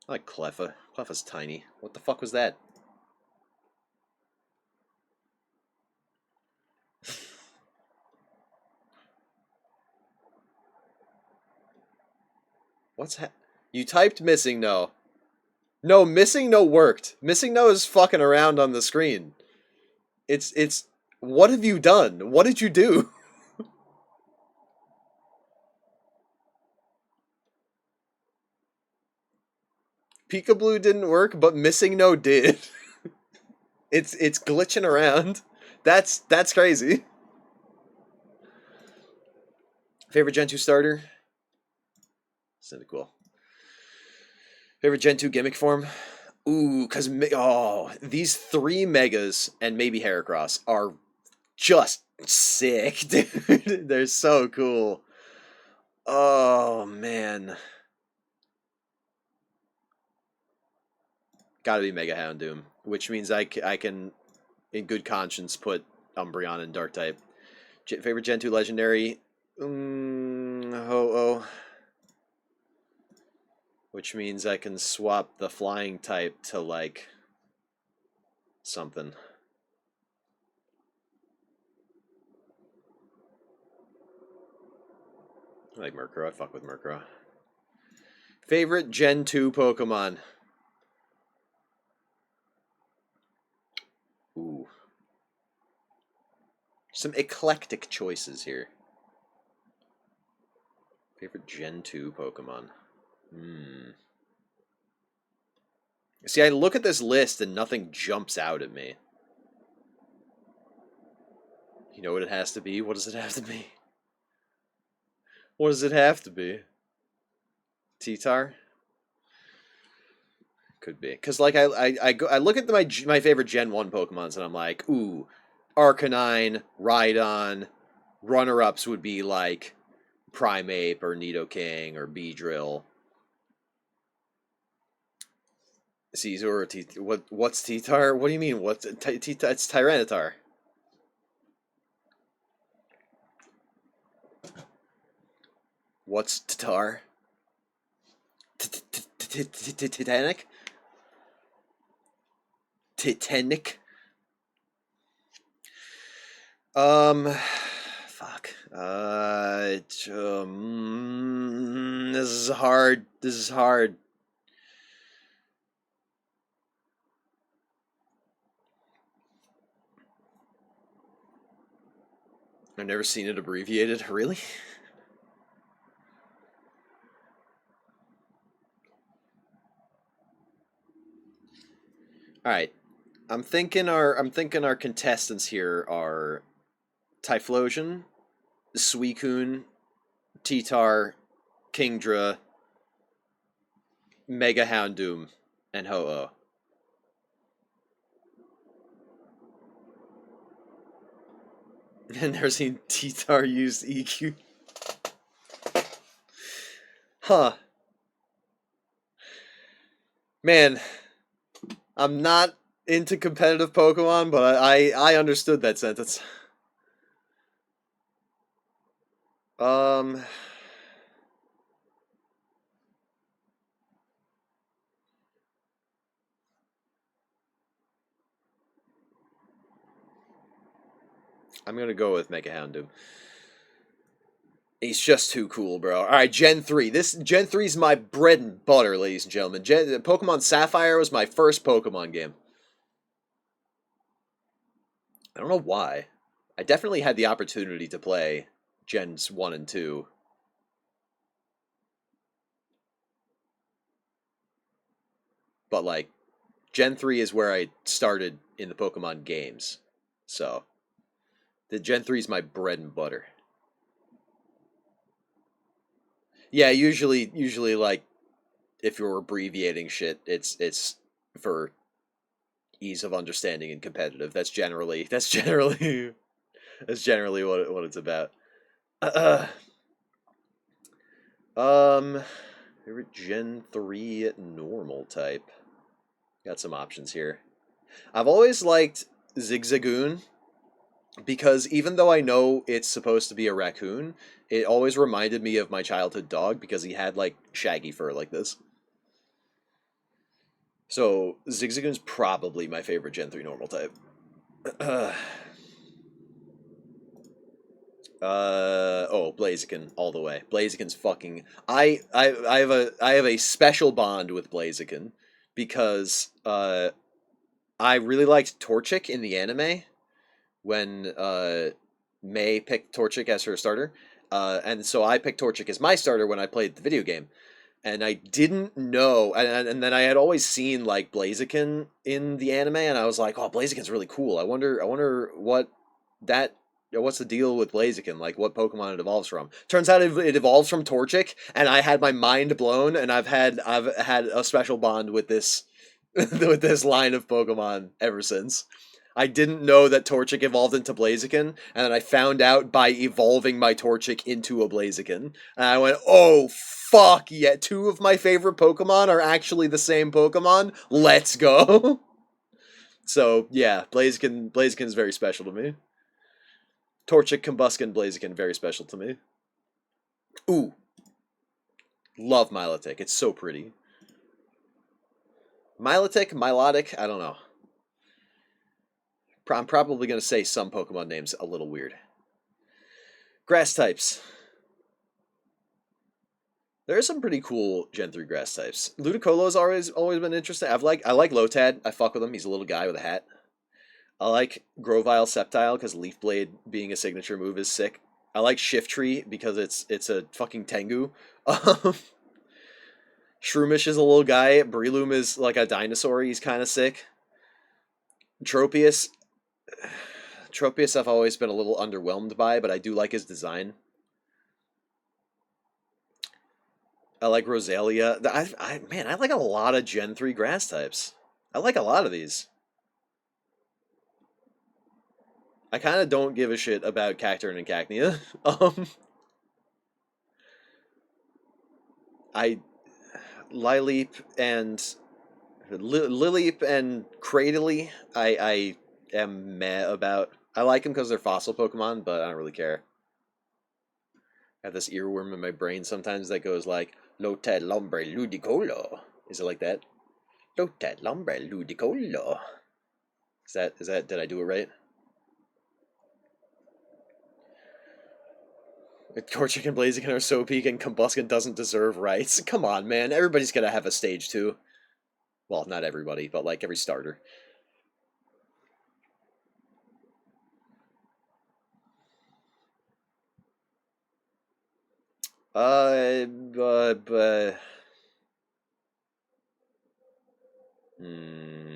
I like Cleffa. Cleffa's tiny. What the fuck was that? You typed missing no. No, missing no worked. Missing no is fucking around on the screen. It's what have you done? What did you do? Peekaboo didn't work, but missing no did. It's glitching around. That's crazy. Favorite Gen 2 starter? Cyndaquil. Favorite Gen 2 gimmick form? Ooh, because these 3 Megas and maybe Heracross are just sick, dude. They're so cool. Oh, man. Gotta be Mega Houndoom, which means I can, in good conscience, put Umbreon in Dark type. Favorite Gen 2 Legendary? Ho-Oh. Which means I can swap the flying type to, like, something. I like Murkrow. I fuck with Murkrow. Favorite Gen 2 Pokemon? Ooh. Some eclectic choices here. Favorite Gen 2 Pokemon? See, I look at this list and nothing jumps out at me. You know what it has to be? What does it have to be? What does it have to be? T-Tar? Could be. Because, like, I look at my favorite Gen 1 Pokemons and I'm like, ooh, Arcanine, Rhydon. Runner-ups would be, like, Primeape or Nidoking or Beedrill. Caesar or what's T-Tar? What do you mean? What's T-Tar? It's Tyranitar. What's Tatar? Titanic? Titanic? Fuck. This is hard. This is hard. I've never seen it abbreviated. Really? All right. I'm thinking our contestants here are Typhlosion, Suicune, T-Tar, Kingdra, Mega Houndoom, and Ho-Oh. I've never seen T-Tar use EQ. Huh. Man, I'm not into competitive Pokemon, but I understood that sentence. Um, I'm gonna go with Mega Houndoom. He's just too cool, bro. All right, Gen 3. This Gen 3 is my bread and butter, ladies and gentlemen. Pokemon Sapphire was my first Pokemon game. I don't know why. I definitely had the opportunity to play Gens 1 and 2, but like Gen 3 is where I started in the Pokemon games. So, the Gen 3 is my bread and butter. Yeah, usually like if you're abbreviating shit, it's for ease of understanding and competitive. That's generally what it's about. Uh, um, favorite Gen 3 normal type. Got some options here. I've always liked Zigzagoon because even though I know it's supposed to be a raccoon, it always reminded me of my childhood dog because he had like shaggy fur like this. So Zigzagoon's probably my favorite Gen 3 normal type. Uh, Blaziken all the way. Blaziken's fucking. I have a special bond with Blaziken because I really liked Torchic in the anime when May picked Torchic as her starter, and so I picked Torchic as my starter when I played the video game. And I didn't know, and then I had always seen like Blaziken in the anime, and I was like, "Oh, Blaziken's really cool. I wonder what that, what's the deal with Blaziken? Like, what Pokemon it evolves from?" Turns out it evolves from Torchic, and I had my mind blown, and I've had a special bond with this with this line of Pokemon ever since. I didn't know that Torchic evolved into Blaziken, and then I found out by evolving my Torchic into a Blaziken. And I went, oh, fuck, yeah, two of my favorite Pokemon are actually the same Pokemon. Let's go. So, yeah, Blaziken's very special to me. Torchic, Combusken, Blaziken, very special to me. Ooh, love Milotic. It's so pretty. Milotic, I don't know. I'm probably going to say some Pokemon names a little weird. Grass types. There are some pretty cool Gen 3 grass types. Ludicolo's always been interesting. I like Lotad. I fuck with him. He's a little guy with a hat. I like Grovyle Sceptile because Leaf Blade being a signature move is sick. I like Shiftry because it's a fucking Tengu. Shroomish is a little guy. Breloom is like a dinosaur. He's kind of sick. Tropius. Tropius I've always been a little underwhelmed by, but I do like his design. I like Rosalia. Man, I like a lot of Gen 3 grass types. I like a lot of these. I kind of don't give a shit about Cacturne and Cacnea. um, I Lileep and Lileep and Cradily, I am meh about. I like them because they're fossil Pokemon, but I don't really care. I have this earworm in my brain sometimes that goes like Lotad Lombre Ludicolo. Is it like that? Lotad Lombre Ludicolo. Is that did I do it right? Torchic and Blaziken are so peak and Combusken doesn't deserve rights. Come on, man. Everybody's gonna have a stage 2. Well, not everybody, but like every starter. But hmm,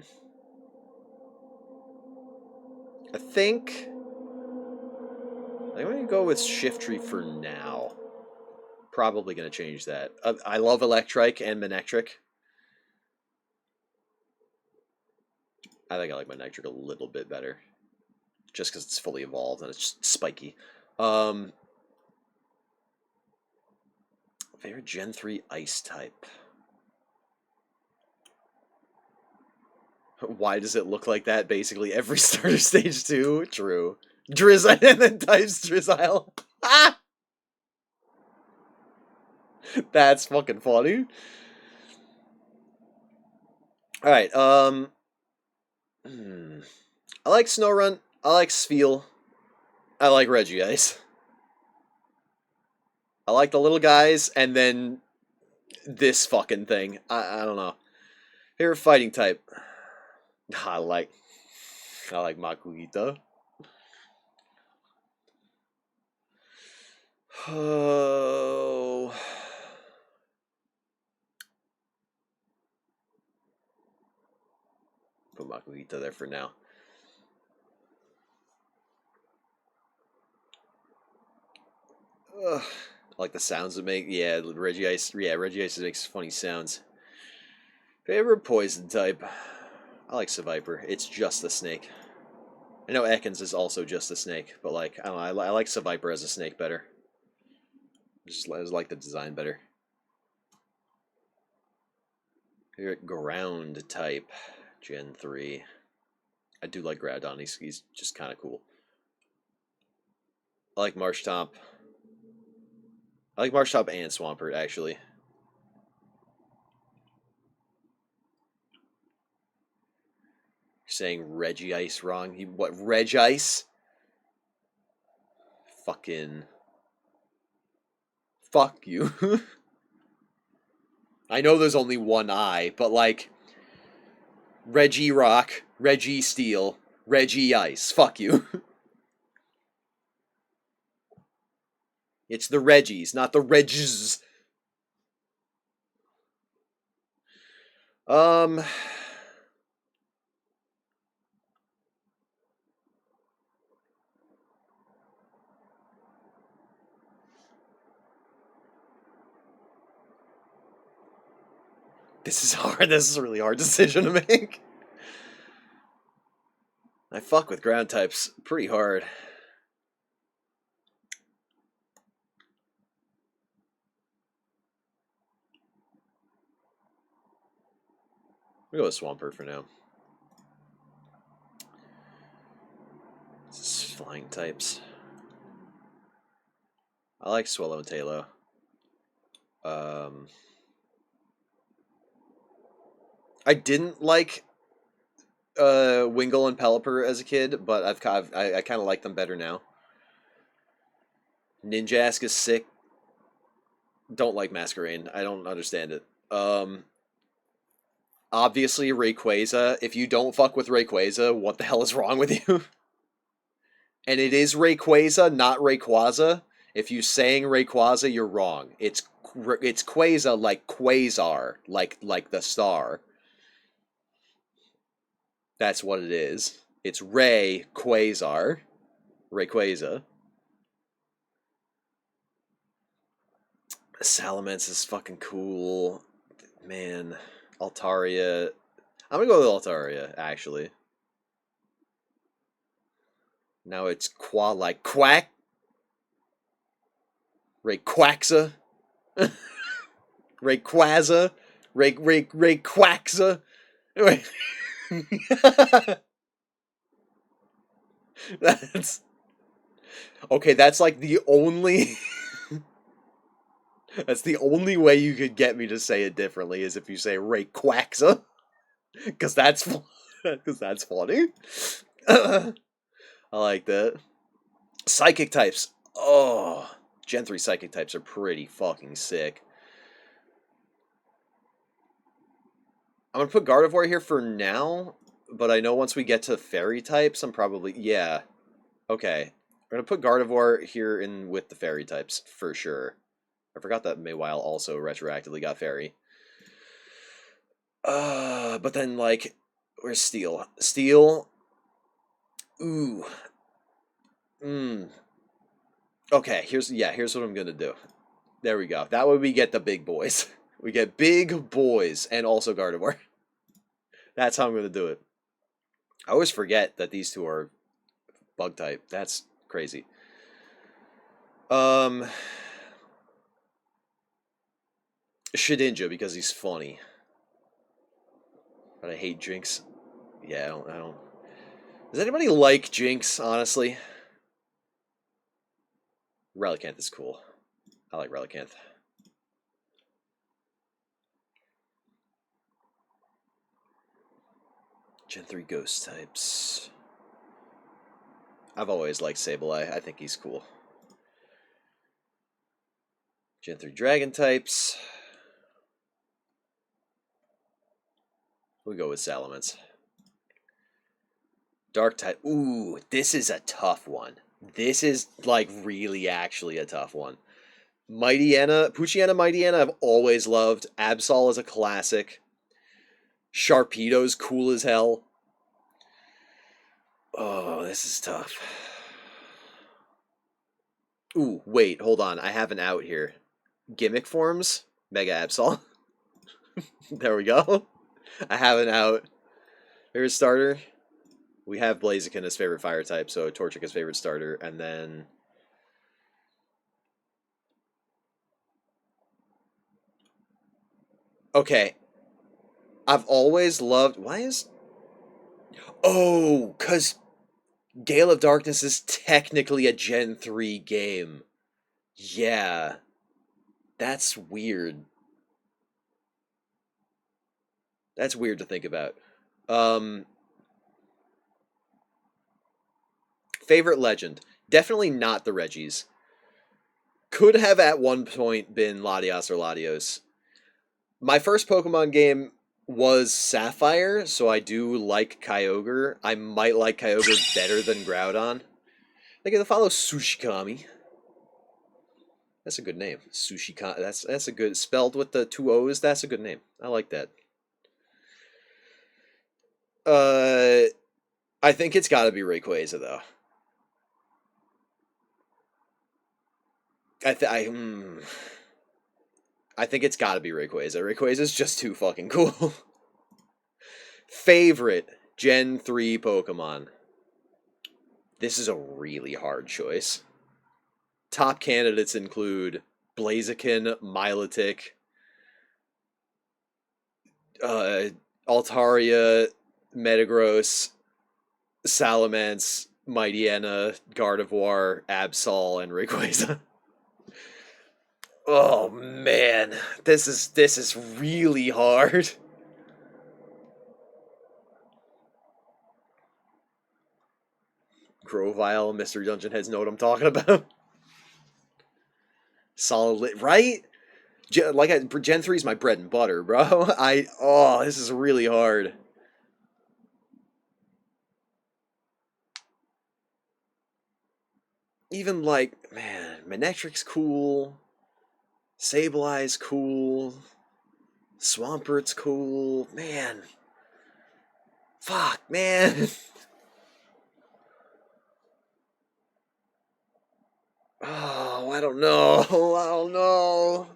I think I'm gonna go with Shiftry for now. Probably gonna change that. I love Electrike and Manectric. I think I like Manectric a little bit better, just because it's fully evolved and it's just spiky. Um, Favorite Gen 3 Ice type. Why does it look like that basically every starter stage too? True. Drizzile and then types Drizzile. Ah! That's fucking funny. Alright, I like Snorunt, I like Spheal, I like Regice. I like the little guys, and then this fucking thing. I don't know. Favorite fighting type. I like Makuhita. Oh. Put Makuhita there for now. Ugh. I like the sounds it make. Yeah, Regice. Yeah, Regice makes funny sounds. Favorite poison type. I like Seviper. It's just a snake. I know Ekans is also just a snake, but like I don't know. I like Seviper as a snake better. I just like the design better. Favorite ground type. Gen 3. I do like Groudon. He's just kind of cool. I like Marshtomp. I like Marshtomp and Swampert, actually. You're saying Regice wrong? What, Regice? Fucking... Fuck you. I know there's only one I, but like... Regirock, Registeel, Regice. Fuck you. It's the Regis, not the Regis. This is hard. This is a really hard decision to make. I fuck with ground types pretty hard. We'll go with Swampert for now. This is flying types. I like Swallow and Tailo. I didn't like Wingull and Pelipper as a kid, but I kind of like them better now. Ninjask is sick. Don't like Masquerain. I don't understand it. Obviously Rayquaza. If you don't fuck with Rayquaza, what the hell is wrong with you? And it is Rayquaza, not Rayquaza. If you saying Rayquaza, you're wrong. It's Quaza like Quasar, like the star. That's what it is. It's Rayquaza. Salamence is fucking cool. Man, Altaria. I'm gonna go with Altaria, actually. Now it's like Quack. Rayquaza. Rayquaza. Rayquaza. Anyway. That's... Okay, that's like the only... That's the only way you could get me to say it differently is if you say Rayquaza. Because that's funny. I like that. Psychic types. Oh, Gen 3 psychic types are pretty fucking sick. I'm gonna put Gardevoir here for now, but I know once we get to fairy types, I'm probably... Yeah. Okay. I'm gonna put Gardevoir here in with the fairy types, for sure. I forgot that Mawile also retroactively got fairy. But then, like... Where's Steel? Steel... Ooh. Okay, here's what I'm gonna do. There we go. That way we get the big boys. We get big boys and also Gardevoir. That's how I'm gonna do it. I always forget that these two are bug type. That's crazy. Shedinja because he's funny. But I hate Jinx. Yeah, I don't. Does anybody like Jinx, honestly? Relicanth is cool. I like Relicanth. Gen 3 ghost types. I've always liked Sableye. I think he's cool. Gen 3 dragon types. We'll go with Salamence. Dark type. Ooh, this is a tough one. This is like really actually a tough one. Mightyena, Poochyena, Mightyena I've always loved. Absol is a classic. Sharpedo's cool as hell. Oh, this is tough. Ooh, wait, hold on. I have an out here. Gimmick forms, Mega Absol. There we go. I have an out. Favorite starter? We have Blaziken as favorite fire type, so Torchic as favorite starter, and then okay. I've always loved. Why is? Oh, cause Gale of Darkness is technically a Gen 3 game. Yeah, that's weird. That's weird to think about. Um, Favorite legend? Definitely not the Reggies. Could have at one point been Latios or Latios. My first Pokemon game was Sapphire, so I do like Kyogre. I might like Kyogre better than Groudon. They get to follow Sushikami. That's a good name. Sushikami. That's a good spelled with the two O's. That's a good name. I like that. Uh, I think it's got to be Rayquaza though. I th- I mm, I think it's got to be Rayquaza. Rayquaza's just too fucking cool. Favorite Gen 3 Pokemon. This is a really hard choice. Top candidates include Blaziken, Milotic, uh, Altaria, Metagross, Salamence, Mightyena, Gardevoir, Absol, and Rayquaza. Oh man, this is really hard. Grovyle, Mystery Dungeon heads know what I'm talking about. Solid lit, right? Gen 3 is my bread and butter, bro. This is really hard. Even like, man, Manectric's cool. Sableye's cool. Swampert's cool. Man. Fuck, man. Oh, I don't know. I don't know.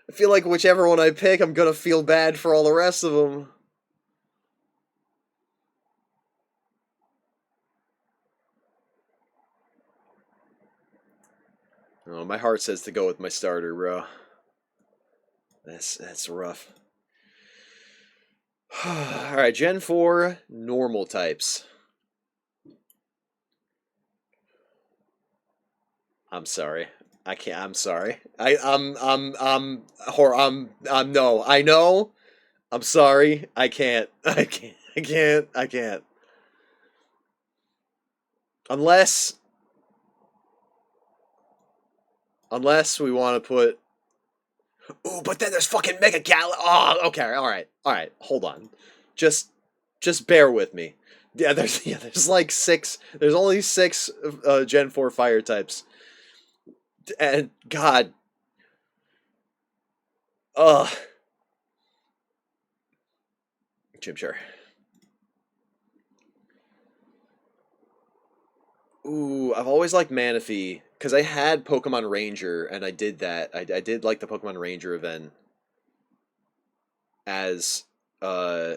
I feel like whichever one I pick, I'm gonna feel bad for all the rest of them. Oh, my heart says to go with my starter, bro. That's rough. All right, Gen 4 normal types. I'm sorry. I can't. I'm sorry. No. I know. I'm sorry. I can't. I can't. I can't. I can't. Unless, unless we want to put. Ooh, but then there's fucking Mega Gal. Oh, okay. All right. All right. Hold on. Just, just bear with me. There's like six. There's only six Gen 4 fire types, and God, ugh, Chimchar. Ooh, I've always liked Manaphy because I had Pokemon Ranger and I did that. I did like the Pokemon Ranger event as uh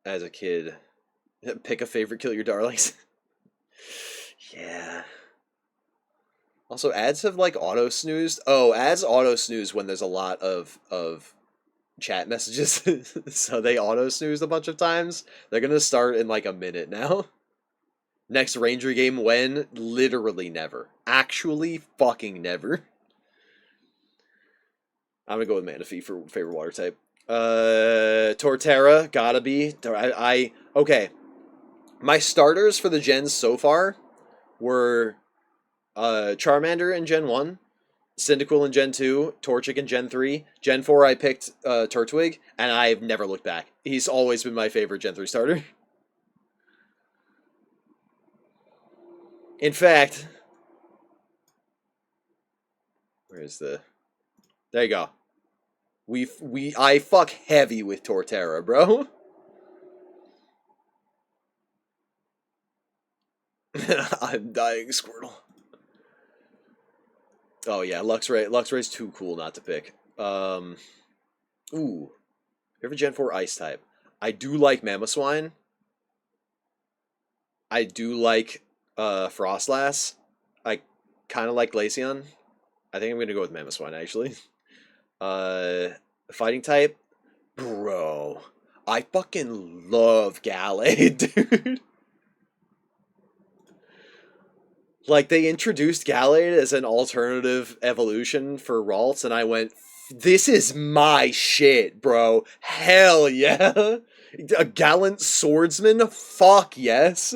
as a kid. Pick a favorite, kill your darlings. Yeah. Also, ads have like auto snoozed. Oh, ads auto snooze when there's a lot of chat messages, so they auto snooze a bunch of times. They're gonna start in like a minute now. Next Ranger game when? Literally never. Actually fucking never. I'm gonna go with Manaphy for favorite water type. Torterra, gotta be. Okay. My starters for the gens so far were Charmander in Gen 1, Cyndaquil in Gen 2, Torchic in Gen 3. Gen 4 I picked Turtwig, and I've never looked back. He's always been my favorite Gen 3 starter. In fact, where's the... There you go. I fuck heavy with Torterra, bro. I'm dying, Squirtle. Oh yeah, Luxray's too cool not to pick. Ooh. Every Gen 4 Ice type. I do like Mamoswine. I do like Frostlass. I kind of like Glaceon. I think I'm gonna go with Mamoswine actually. Fighting type, bro. I fucking love Gallade, dude. Like they introduced Gallade as an alternative evolution for Ralts, and I went, "This is my shit, bro. Hell yeah." A gallant swordsman? Fuck yes.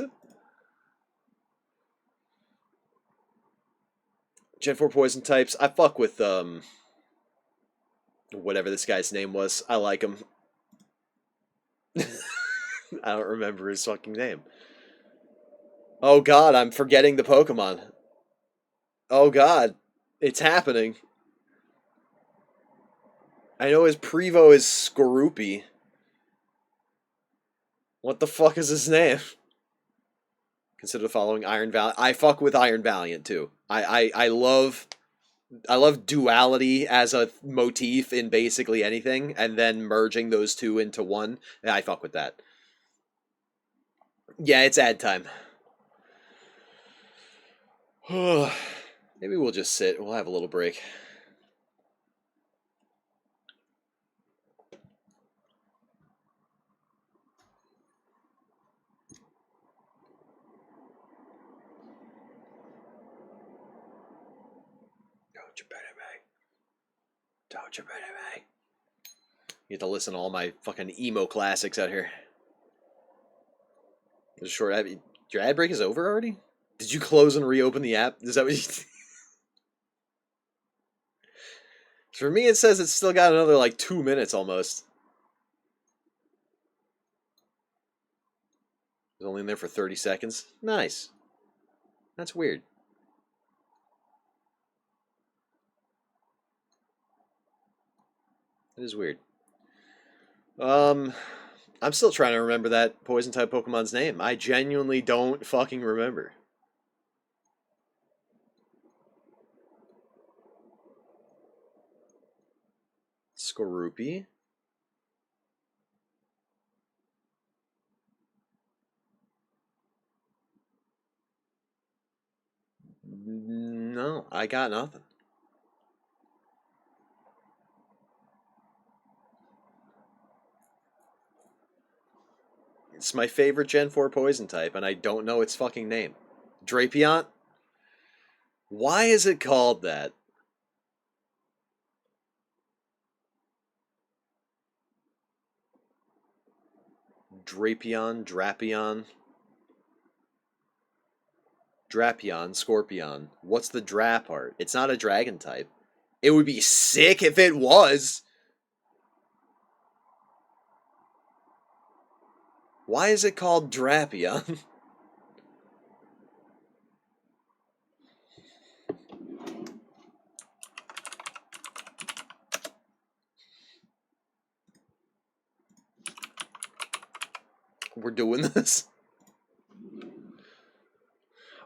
Gen 4 poison types. I fuck with whatever this guy's name was. I like him. I don't remember his fucking name. Oh god, I'm forgetting the Pokemon. Oh god. It's happening. I know his Prevo is Skorupi. What the fuck is his name? Consider the following Iron Valiant. I fuck with Iron Valiant too. I love duality as a motif in basically anything, and then merging those two into one. I fuck with that. Yeah, it's ad time. Maybe we'll just sit. We'll have a little break. Don't you better me. Don't you better me. You get to listen to all my fucking emo classics out here. There's a short ad. Your ad break is over already? Did you close and reopen the app? Is that what you... For me, it says it's still got another, like, 2 minutes almost. It was only in there for 30 seconds. Nice. That's weird. It is weird. I'm still trying to remember that poison-type Pokemon's name. I genuinely don't fucking remember. Skorupi? No, I got nothing. It's my favorite Gen 4 poison type, and I don't know its fucking name. Drapion? Why is it called that? Drapion? Drapion, Scorpion. What's the dra part? It's not a dragon type. It would be sick if it was. Why is it called Drapion? We're doing this.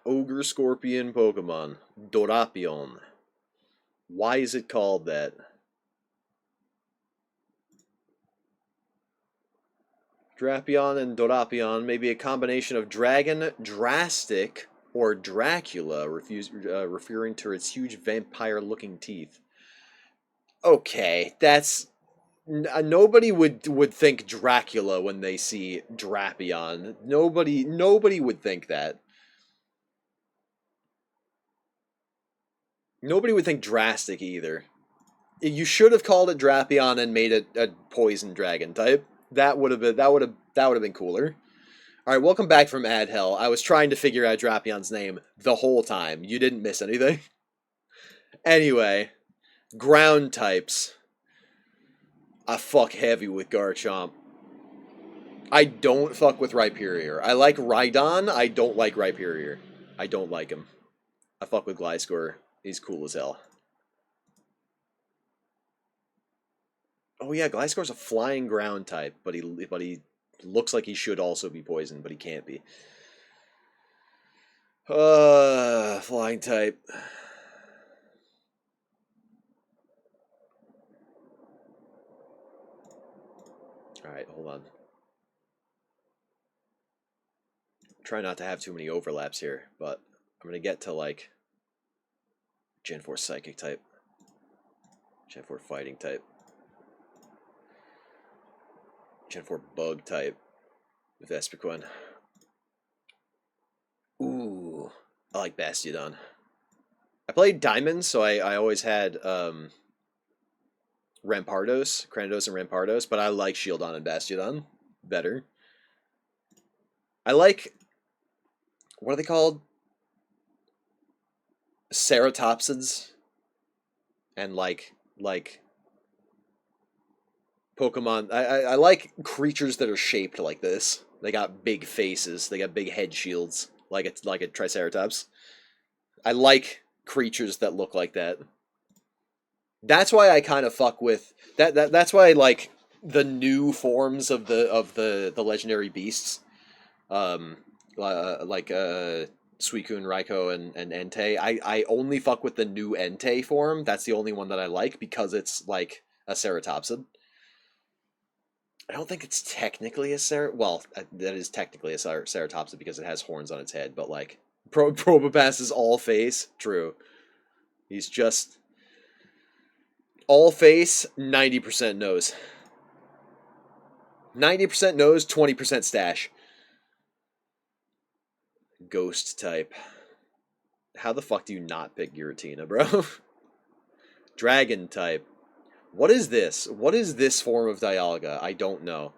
Ogre Scorpion Pokemon. Dorapion. Why is it called that? Drapion and Dorapion may be a combination of dragon, drastic, or Dracula, referring to its huge vampire-looking teeth. Okay, that's Nobody would think Dracula when they see Drapion. Nobody would think that. Nobody would think Drastic either. You should have called it Drapion and made it a poison dragon type. That would have been cooler. All right, welcome back from Ad Hell. I was trying to figure out Drapion's name the whole time. You didn't miss anything. Anyway, ground types. I fuck heavy with Garchomp. I don't fuck with Rhyperior. I like Rhydon. I don't like Rhyperior. I don't like him. I fuck with Gliscor. He's cool as hell. Oh yeah, Gliscor's a flying ground type, but he looks like he should also be poisoned, but he can't be. Flying type. Alright, hold on. Try not to have too many overlaps here, but I'm gonna get to like Gen 4 Psychic type. Gen 4 Fighting type. Gen 4 Bug type. Vespiquen. Ooh. I like Bastiodon. I played Diamonds, so I always had Rampardos, Cranidos and Rampardos, but I like Shieldon and Bastiodon better. I like, what are they called? Ceratopsids. And like Pokemon. I like creatures that are shaped like this. They got big faces. They got big head shields, like a Triceratops. I like creatures that look like that. That's why I kind of fuck with that. That's why I like the new forms of the legendary beasts, like Suicune, Raikou, and Entei. I only fuck with the new Entei form. That's the only one that I like because it's like a Ceratopsid. I don't think it's technically a well, that is technically a Ceratopsid because it has horns on its head, but like Probopass is all face. True. He's just all face, 90% nose. 90% nose, 20% stash. Ghost type. How the fuck do you not pick Giratina, bro? Dragon type. What is this? What is this form of Dialga? I don't know.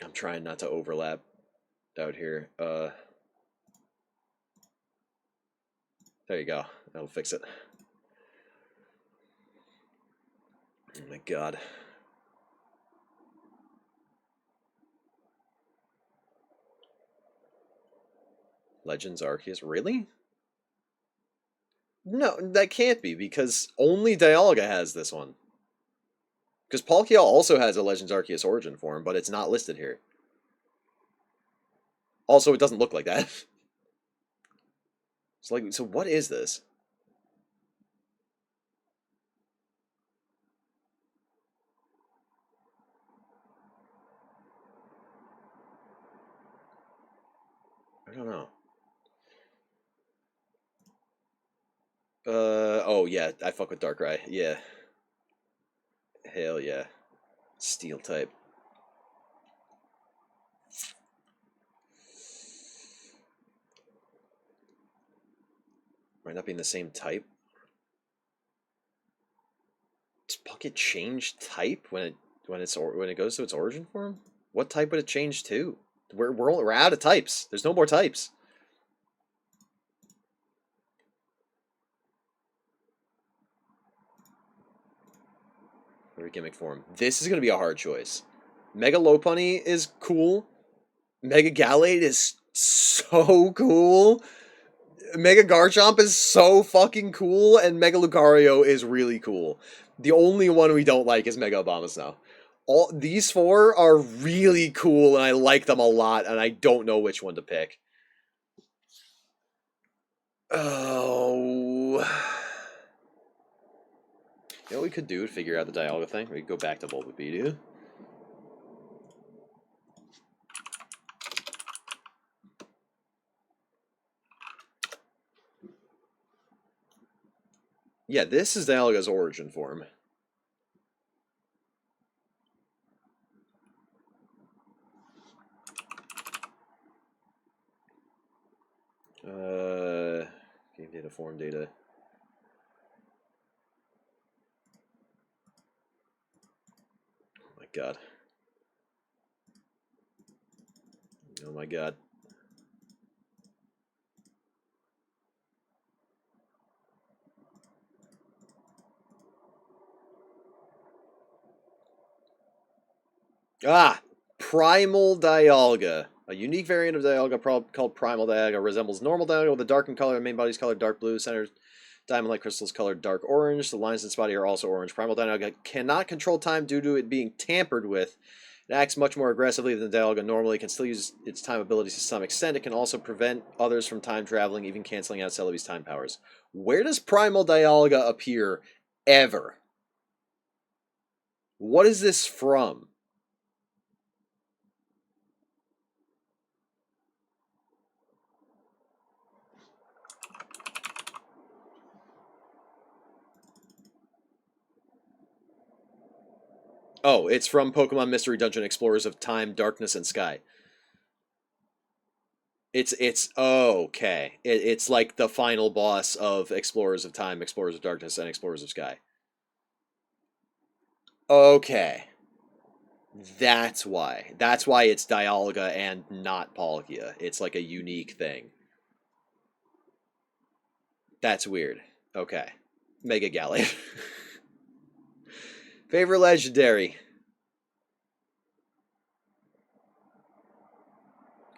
I'm trying not to overlap out here. There you go. That'll fix it. Oh my god. Legends Arceus. Really? No, that can't be, because only Dialga has this one. Because Palkia also has a Legends Arceus origin form, but it's not listed here. Also, it doesn't look like that. It's like, so what is this? I don't know. Oh yeah, I fuck with Darkrai. Yeah. Hell yeah. Steel type. Might not be in the same type. Does Puckett change type when it goes to its origin form? What type would it change to? We're out of types. There's no more types. Gimmick form. This is gonna be a hard choice. Mega Lopunny is cool. Mega Gallade is so cool. Mega Garchomp is so fucking cool, and Mega Lucario is really cool. The only one we don't like is Mega Abomasnow. All these four are really cool, and I like them a lot, and I don't know which one to pick. Oh. You know what we could do to figure out the Dialga thing? We could go back to Bulbapedia. Yeah, this is Dialga's origin form. Game data, form data. Oh my god. Oh my god. Ah! Primal Dialga. A unique variant of Dialga called Primal Dialga resembles normal Dialga with a darkened color. The main body is colored dark blue. Center diamond-like crystals colored dark orange. The lines in its body are also orange. Primal Dialga cannot control time due to it being tampered with. It acts much more aggressively than Dialga normally. It can still use its time abilities to some extent. It can also prevent others from time traveling, even canceling out Celebi's time powers. Where does Primal Dialga appear ever? What is this from? Oh, it's from Pokemon Mystery Dungeon Explorers of Time, Darkness, and Sky. It's okay. It's like the final boss of Explorers of Time, Explorers of Darkness, and Explorers of Sky. Okay. That's why. That's why it's Dialga and not Palkia. It's like a unique thing. That's weird. Okay. Mega Gallade. Favorite legendary.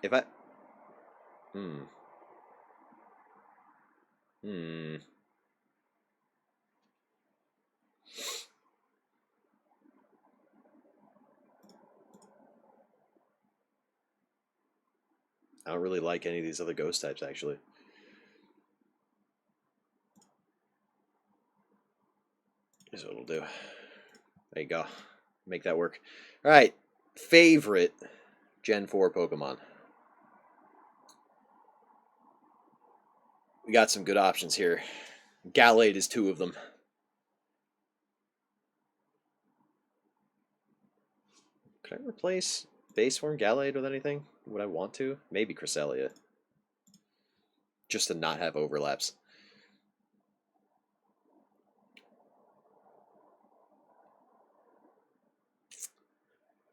If I Hmm. Hmm. I don't really like any of these other ghost types actually. Here's what it'll do. There you go. Make that work. Alright. Favorite Gen 4 Pokemon. We got some good options here. Gallade is two of them. Could I replace base form Gallade with anything? Would I want to? Maybe Cresselia. Just to not have overlaps.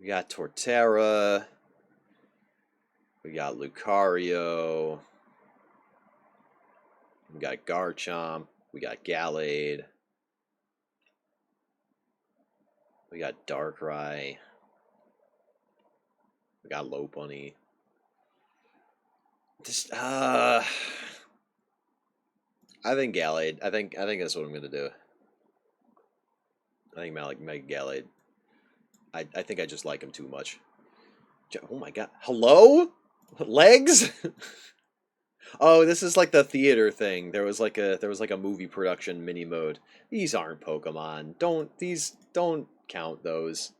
We got Torterra. We got Lucario. We got Garchomp. We got Gallade. We got Darkrai. We got Lopunny. Just I think Gallade. I think that's what I'm gonna do. I think Mega Gallade. I think I just like him too much. Oh my god. Hello? Legs? Oh, this is like the theater thing. There was like a movie production mini mode. These aren't Pokemon. Don't count those.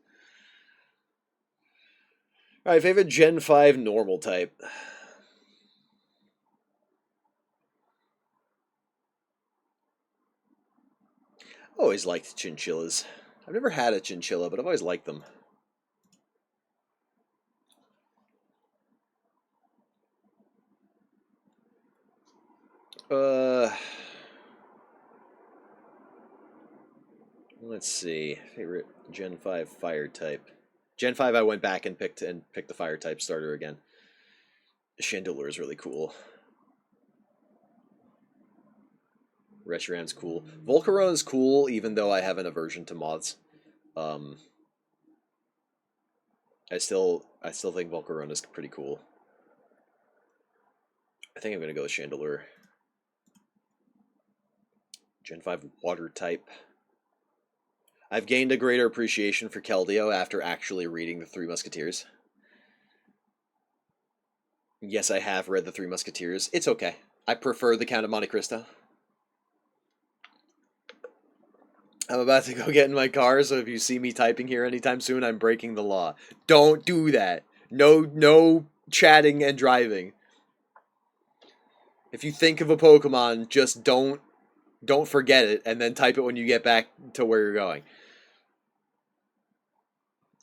Alright, favorite Gen 5 normal type. Always liked chinchillas. I've never had a chinchilla, but I've always liked them. Uh let's see. Favorite Gen 5 fire type. Gen 5 I went back and picked the fire type starter again. Chandelure is really cool. Reshiram's cool. Volcarona's cool, even though I have an aversion to moths. Um, I still think Volcarona's pretty cool. I think I'm gonna go with Chandelure. Gen 5 water type. I've gained a greater appreciation for Keldeo after actually reading the Three Musketeers. Yes, I have read the Three Musketeers. It's okay. I prefer the Count of Monte Cristo. I'm about to go get in my car, so if you see me typing here anytime soon, I'm breaking the law. Don't do that. No chatting and driving. If you think of a Pokemon, just don't Don't forget it, and then type it when you get back to where you're going.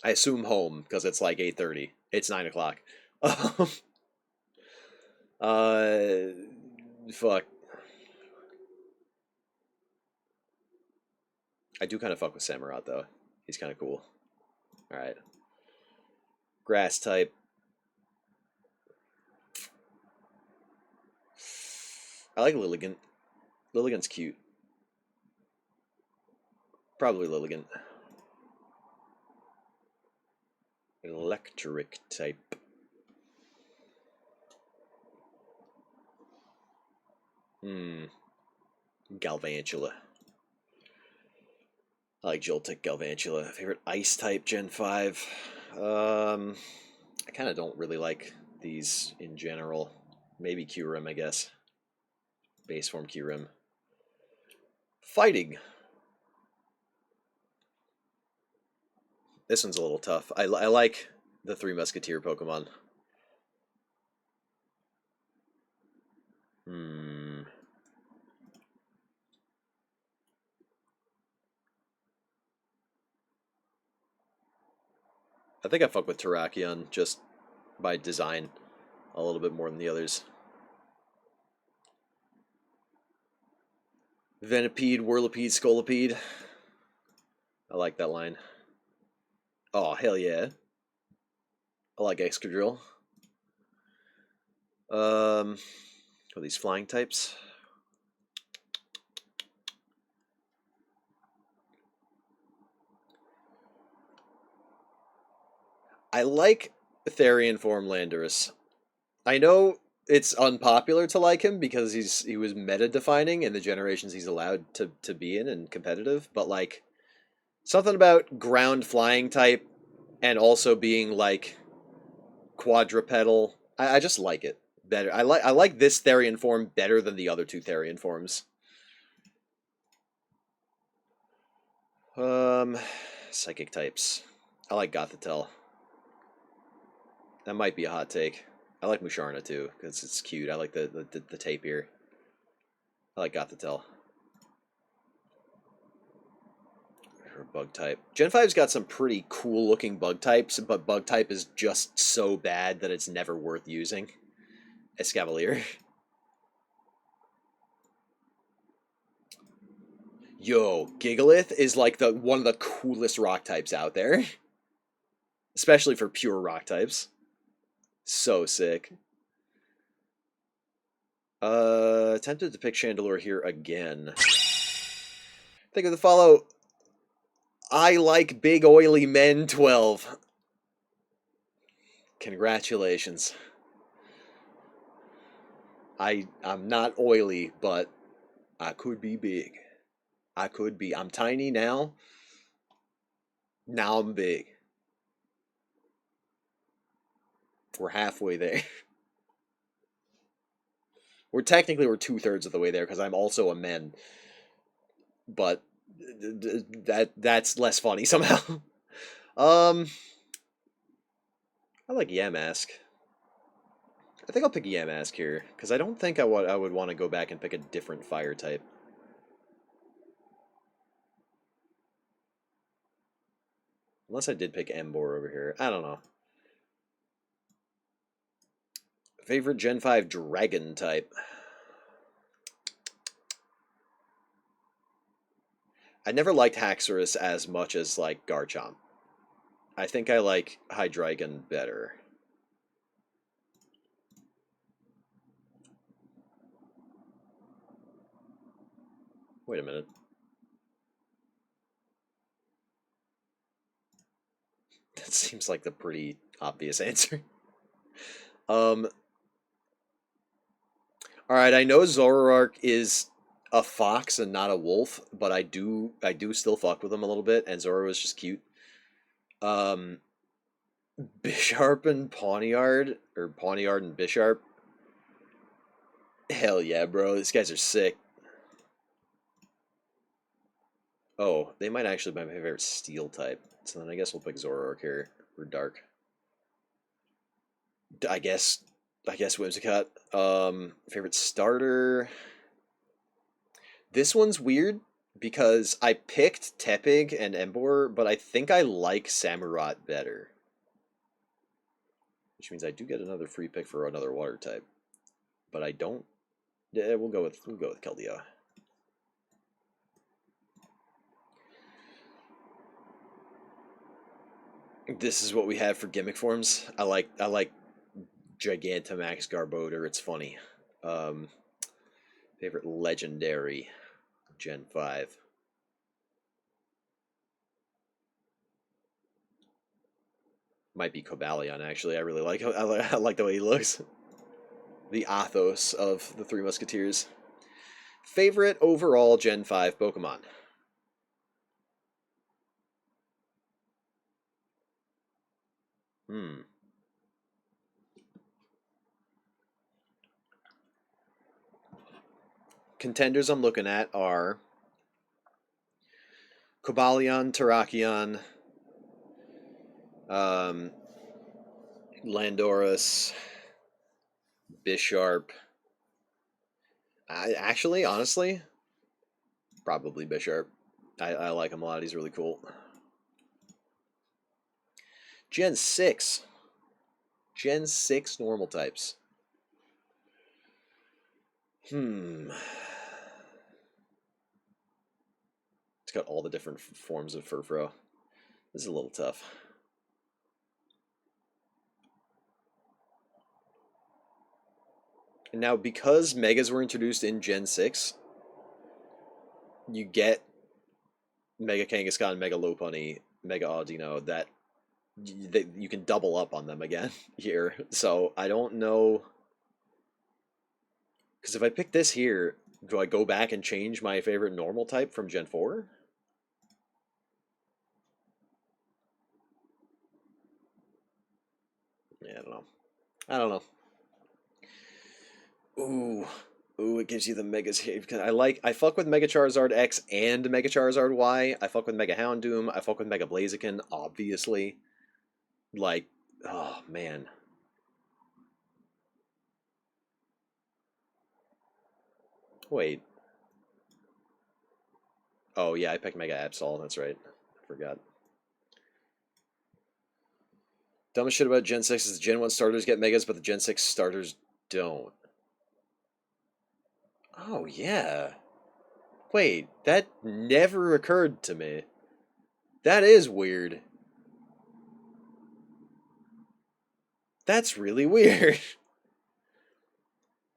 I assume home because it's like 8:30. It's 9 o'clock. uh, fuck. I do kind of fuck with Samurott though. He's kind of cool. All right. Grass type. I like Lilligant. Lilligant's cute. Probably Lilligant. Electric type. Galvantula. I like Joltik Galvantula. Favorite ice type Gen 5. I kind of don't really like these in general. Maybe Kyurem, I guess. Base form Kyurem. Fighting. This one's a little tough. I like the Three Musketeer Pokemon. I think I fuck with Terrakion just by design a little bit more than the others. Venipede, Whirlipede, Scolipede. I like that line. Oh, hell yeah. I like Excadrill. Are these flying types? I like Therian form Landorus. I know it's unpopular to like him because he was meta defining in the generations he's allowed to be in and competitive, but like something about ground flying type and also being like quadrupedal. I just like it better. I like this Therian form better than the other two Therian forms. Psychic types. I like Gothitelle. That might be a hot take. I like Musharna too because it's cute. I like the tape here. I like Gothitelle. Her bug type. Gen 5's got some pretty cool looking bug types, but bug type is just so bad that it's never worth using. Escavalier. Yo, Gigalith is like one of the coolest rock types out there. Especially for pure rock types. So sick. Tempted to pick Chandelure here again. Think of the follow. I like big oily men 12. Congratulations. I'm not oily, but I could be big. I could be. I'm tiny now. Now I'm big. We're halfway there. We're 2/3 of the way there because I'm also a man. But that's less funny somehow. I like Yamask. I think I'll pick Yamask here because I don't think I would want to go back and pick a different fire type. Unless I did pick Emboar over here. I don't know. Favorite Gen 5 dragon type. I never liked Haxorus as much as like Garchomp. I think I like Hydreigon better. Wait a minute. That seems like the pretty obvious answer. Alright, I know Zoroark is a fox and not a wolf, but I do still fuck with him a little bit, and Zoro is just cute. Bisharp and Pawniard, or Pawniard and Bisharp. Hell yeah, bro. These guys are sick. Oh, they might actually be my favorite steel type. So then I guess we'll pick Zoroark here. Or Dark. I guess Whimsicott. Favorite starter. This one's weird because I picked Tepig and Emboar, but I think I like Samurott better. Which means I do get another free pick for another water type. But I don't. Yeah, we'll go with Keldeo. This is what we have for gimmick forms. I like Gigantamax Garbodor. It's funny. Favorite legendary Gen 5. Might be Cobalion, actually. I really like I like the way he looks. The Athos of the Three Musketeers. Favorite overall Gen 5 Pokemon? Contenders I'm looking at are Cobalion, Terrakion, Landorus, Bisharp. Actually, honestly, probably Bisharp. I like him a lot. He's really cool. Gen 6. Gen 6 normal types. It's got all the different forms of Furfrou. This is a little tough. And now, because Megas were introduced in Gen 6, you get Mega Kangaskhan, Mega Lopunny, Mega Audino that you can double up on them again here. So I don't know. Because if I pick this here, do I go back and change my favorite normal type from Gen 4? Yeah, I don't know. I don't know. Ooh, it gives you the Megas here. I fuck with Mega Charizard X and Mega Charizard Y. I fuck with Mega Houndoom. I fuck with Mega Blaziken, obviously. Like, oh man. Wait. Oh yeah, I picked Mega Absol, that's right. I forgot. Dumbest shit about Gen 6 is the Gen 1 starters get Megas, but the Gen 6 starters don't. Oh yeah. Wait, that never occurred to me. That is weird. That's really weird.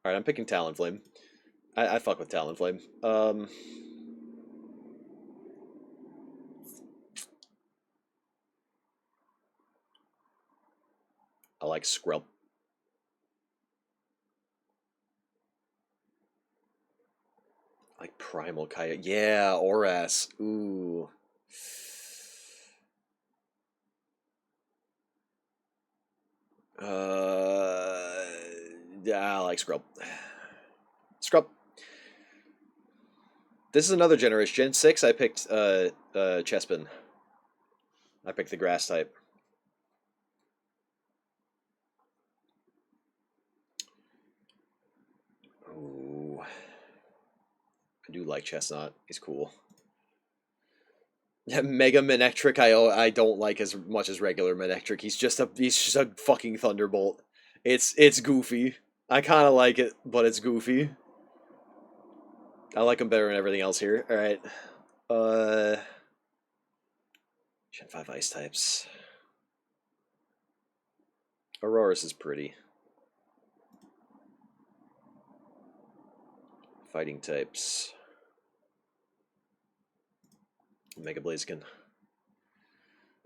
Alright, I'm picking Talonflame. I fuck with Talonflame. I like Skrelp. I like Primal Coyote. Yeah, Oras. Ooh. Yeah, I like Skrelp. Skrelp. This is another generation. Gen 6, I picked Chespin. I picked the grass type. Ooh. I do like Chestnut. He's cool. Yeah, Mega Manectric I don't like as much as regular Manectric. He's just a fucking Thunderbolt. It's goofy. I kind of like it, but it's goofy. I like him better than everything else here. All right. Gen 5 ice types. Aurorus is pretty. Fighting types. Mega Blaziken.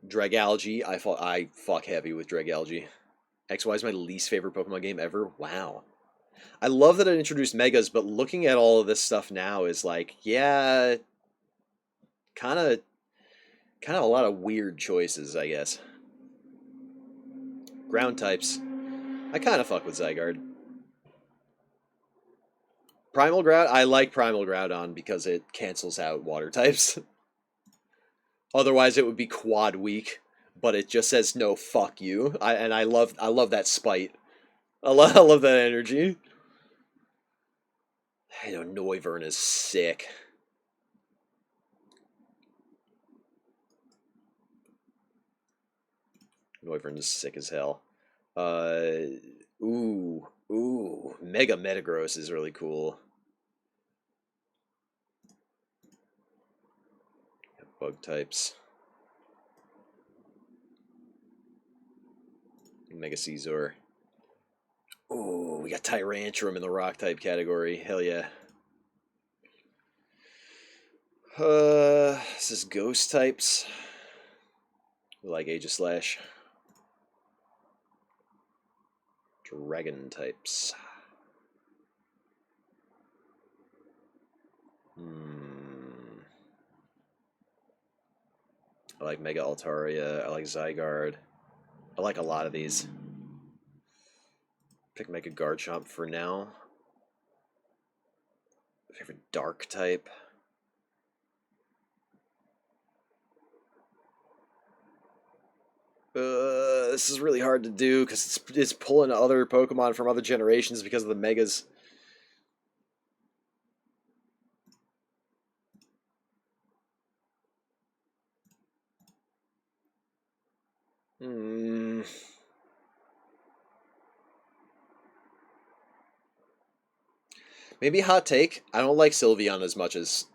Dragalge. I fuck heavy with Dragalge. XY is my least favorite Pokemon game ever. Wow. I love that it introduced Megas, but looking at all of this stuff now is like, yeah, kind of a lot of weird choices, I guess. Ground types. I kind of fuck with Zygarde. Primal Groud, I like Primal Groudon because it cancels out water types. Otherwise, it would be quad weak, but it just says no, fuck you. I love that spite. I love that energy. I know Noivern is sick. Noivern is sick as hell. Ooh, Mega Metagross is really cool. Bug types. Mega Caesar. Ooh, we got Tyrantrum in the rock type category. Hell yeah. This is ghost types. We like Aegislash. Dragon types. I like Mega Altaria. I like Zygarde. I like a lot of these. Pick Mega Garchomp for now. Favorite dark type. This is really hard to do because it's pulling other Pokemon from other generations because of the Megas. Maybe hot take. I don't like Sylveon as much as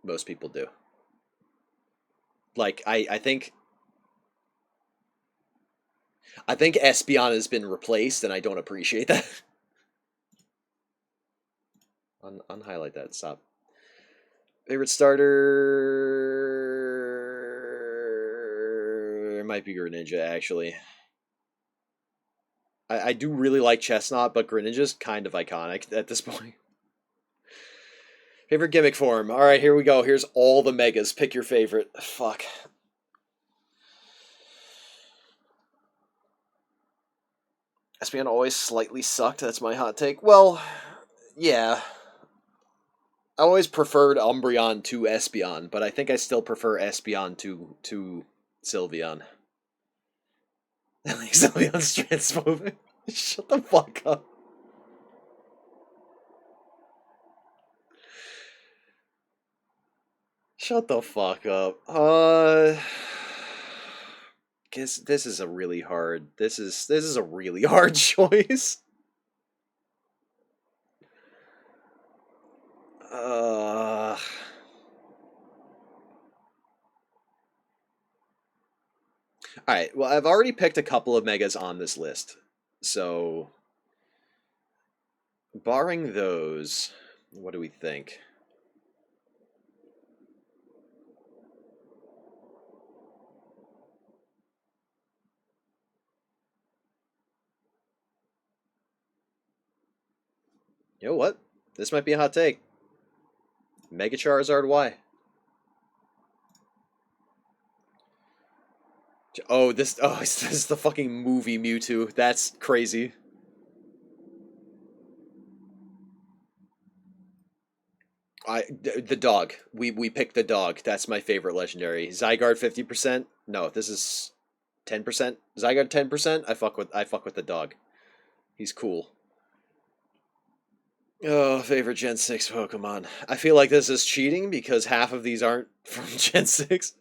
most people do. Like I think Espeon has been replaced, and I don't appreciate that. Unhighlight that. Stop. Favorite starter? It might be Greninja, actually. I do really like Chestnut, but Greninja's kind of iconic at this point. Favorite gimmick form? Alright, here we go. Here's all the Megas. Pick your favorite. Fuck. Espeon always slightly sucked. That's my hot take. Well, yeah. I always preferred Umbreon to Espeon, but I think I still prefer Espeon to Sylveon. Sylveon's transphobic. Shut the fuck up. Shut the fuck up. Guess this is a really hard. This is a really hard choice. Alright, well, I've already picked a couple of Megas on this list. So, barring those, what do we think? You know what? This might be a hot take. Mega Charizard Y. Oh, this is the fucking movie Mewtwo. That's crazy. The dog. We picked the dog. That's my favorite legendary. Zygarde 50%. No, this is 10%. Zygarde 10%. I fuck with the dog. He's cool. Oh, favorite Gen 6 Pokemon. I feel like this is cheating because half of these aren't from Gen 6.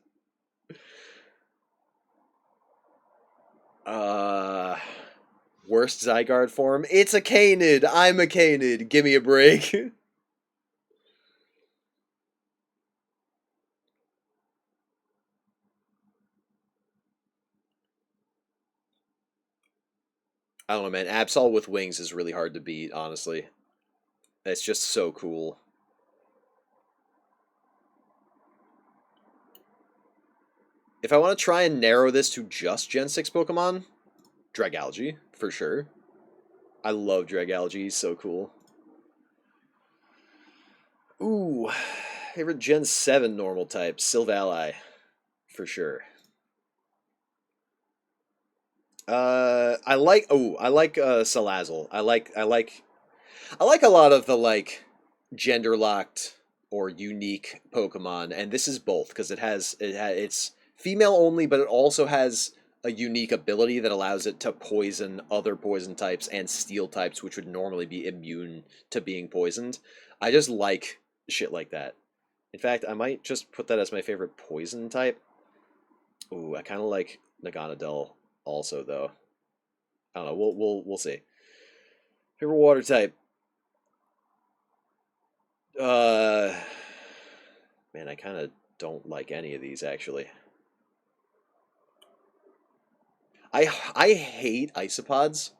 Worst Zygarde form? It's a Canid! I'm a Canid! Give me a break. I don't know, man. Absol with wings is really hard to beat, honestly. It's just so cool. If I want to try and narrow this to just Gen 6 Pokemon, Dragalge, for sure. I love Dragalge, he's so cool. Ooh, favorite Gen 7 normal type, Silvally, for sure. I like Salazzle. I like a lot of the like gender locked or unique Pokemon, and this is both because it's female only, but it also has a unique ability that allows it to poison other poison types and steel types, which would normally be immune to being poisoned. I just like shit like that. In fact, I might just put that as my favorite poison type. Ooh, I kind of like Naganadel also though. I don't know. We'll see. Favorite water type. Uh, man, I kind of don't like any of these actually. I hate isopods.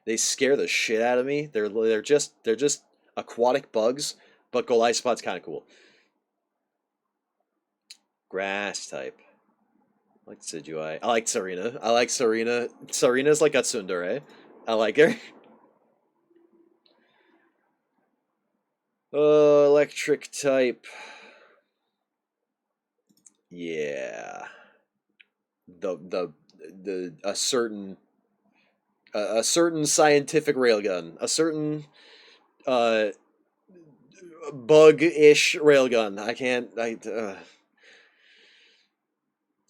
They scare the shit out of me. They're just aquatic bugs, but Golisopod's kind of cool. Grass type. I like Decidueye. I like Serena. I like Serena. Serena's like a tsundere. I like her. Electric type. Yeah. The a certain scientific railgun, a certain uh bug-ish railgun. I can't. I.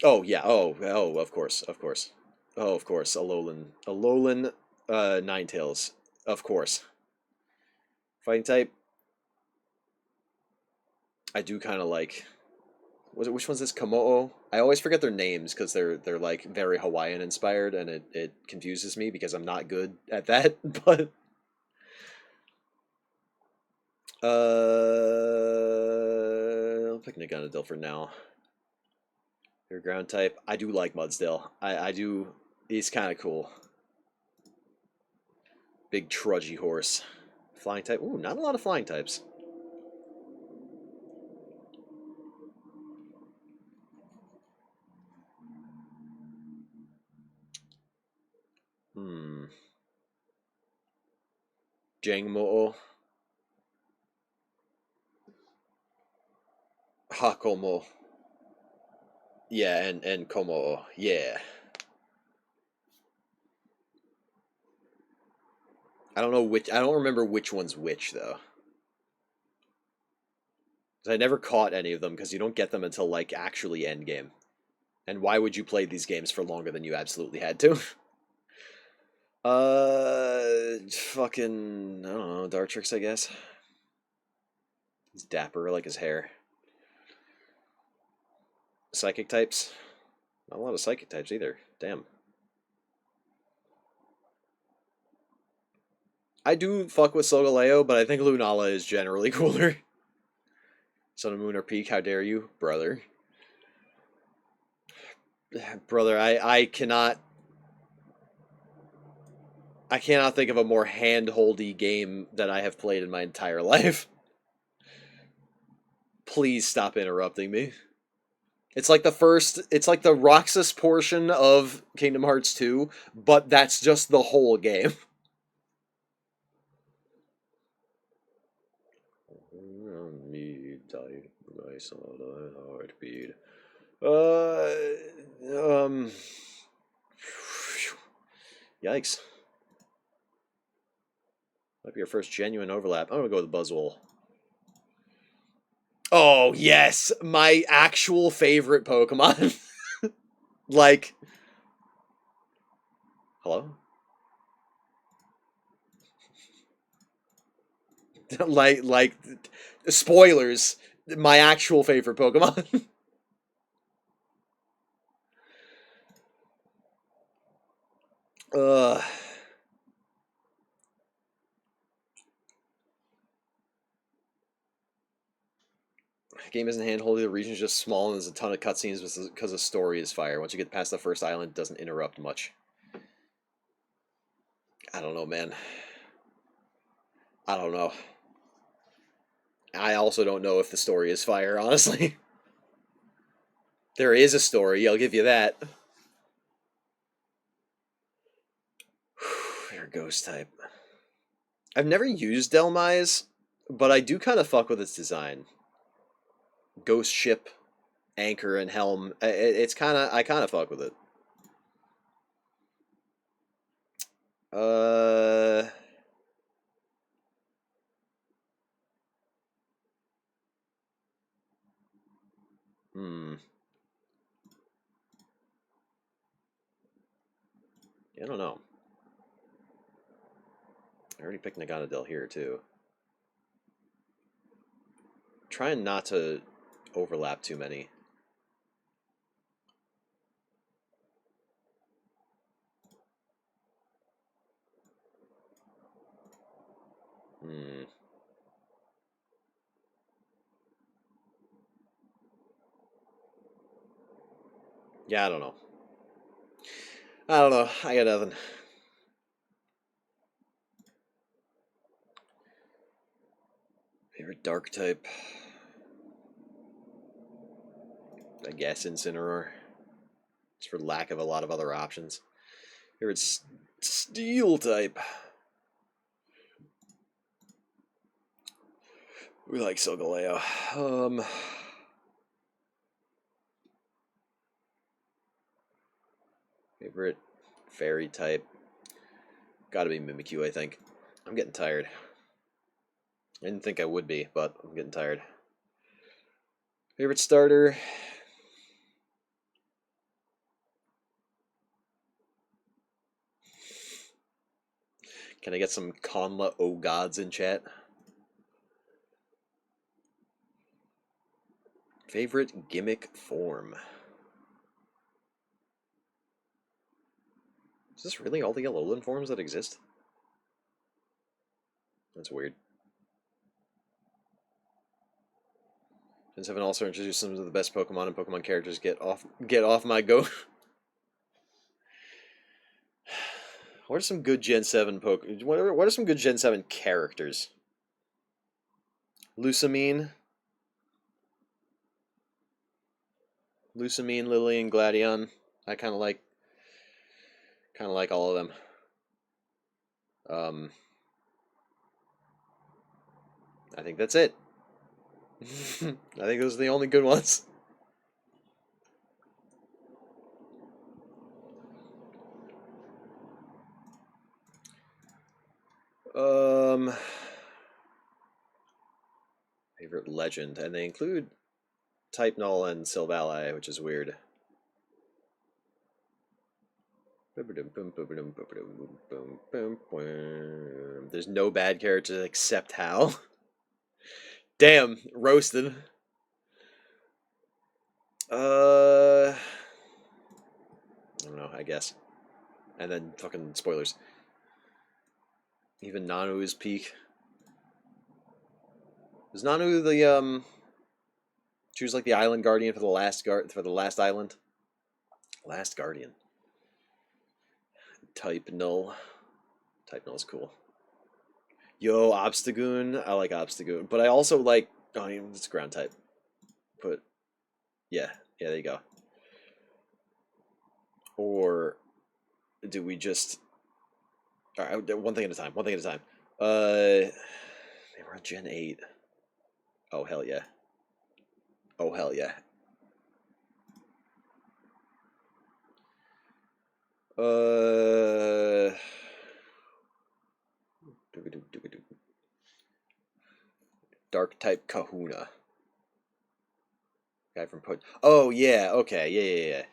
Oh yeah. Oh. Of course. Of course. Oh, of course. Alolan. Ninetales. Of course. Fighting type. I do kind of like. Was it which one's this? Komodo. I always forget their names because they're like very Hawaiian inspired, and it confuses me because I'm not good at that. But I'll pick Naganadel for now. Your ground type. I do like Mudsdale. I do. He's kind of cool. Big trudgy horse. Flying type. Ooh, not a lot of flying types. Hmm. Jangmo. Hakomo. Yeah, and Komo. Yeah. I don't know which. I don't remember which one's which though. 'Cause I never caught any of them because you don't get them until like actually end game. And why would you play these games for longer than you absolutely had to? Fucking I don't know, Dartrix, I guess. He's dapper, I like his hair. Psychic types? Not a lot of psychic types either. Damn. I do fuck with Solgaleo, but I think Lunala is generally cooler. Sun and Moon or Peak, how dare you, brother? Brother, I cannot think of a more hand-holdy game that I have played in my entire life. Please stop interrupting me. It's like the Roxas portion of Kingdom Hearts 2, but that's just the whole game. Me die heartbeat. Um, Yikes. Might be your first genuine overlap. I'm gonna go with Buzzwole. Oh, yes! My actual favorite Pokemon. Like, hello? like, spoilers. My actual favorite Pokemon. Ugh. The game isn't handholdy, the region's just small, and there's a ton of cutscenes because the story is fire. Once you get past the first island, it doesn't interrupt much. I don't know, man. I don't know. I also don't know if the story is fire, honestly. There is a story, I'll give you that. You're a ghost type. I've never used Delmise, but I do kind of fuck with its design. Ghost ship, anchor, and helm. It's kind of I kind of fuck with it. Uh, hmm. I don't know. I already picked Naganadel here too. trying not to overlap too many. Yeah, I don't know. I got nothing. Favorite dark type? I guess Incineroar. Just for lack of a lot of other options. Favorite steel type? We like Solgaleo. Favorite fairy type? Gotta be Mimikyu, I think. I'm getting tired. I didn't think I would be, but I'm getting tired. Favorite starter? Can I get some Conla O Gods in chat? Favorite gimmick form? Is this really all the Alolan forms that exist? That's weird. Gen 7 also introduced some of the best Pokemon and Pokemon characters. Get off my goat. What are some good Gen 7 What are some good Gen 7 characters? Lusamine, Lillian, Gladion. I kind of like all of them. I think that's it. I think those are the only good ones. Favorite legend, and they include Type Null and Silvally, which is weird. There's no bad characters except Hal. Damn, roasted. I don't know, I guess. And then fucking spoilers. Even Nanu is peak. Was Nanu the she was like the island guardian for the last island? Last guardian. Type Null. Type Null is cool. Yo, Obstagoon. I like Obstagoon. But I also like it's ground type. But yeah, there you go. Or do we just alright, one thing at a time. We're on Gen 8. Oh hell yeah. Oh hell yeah. Dark type Kahuna. Guy from Oh yeah, okay, yeah.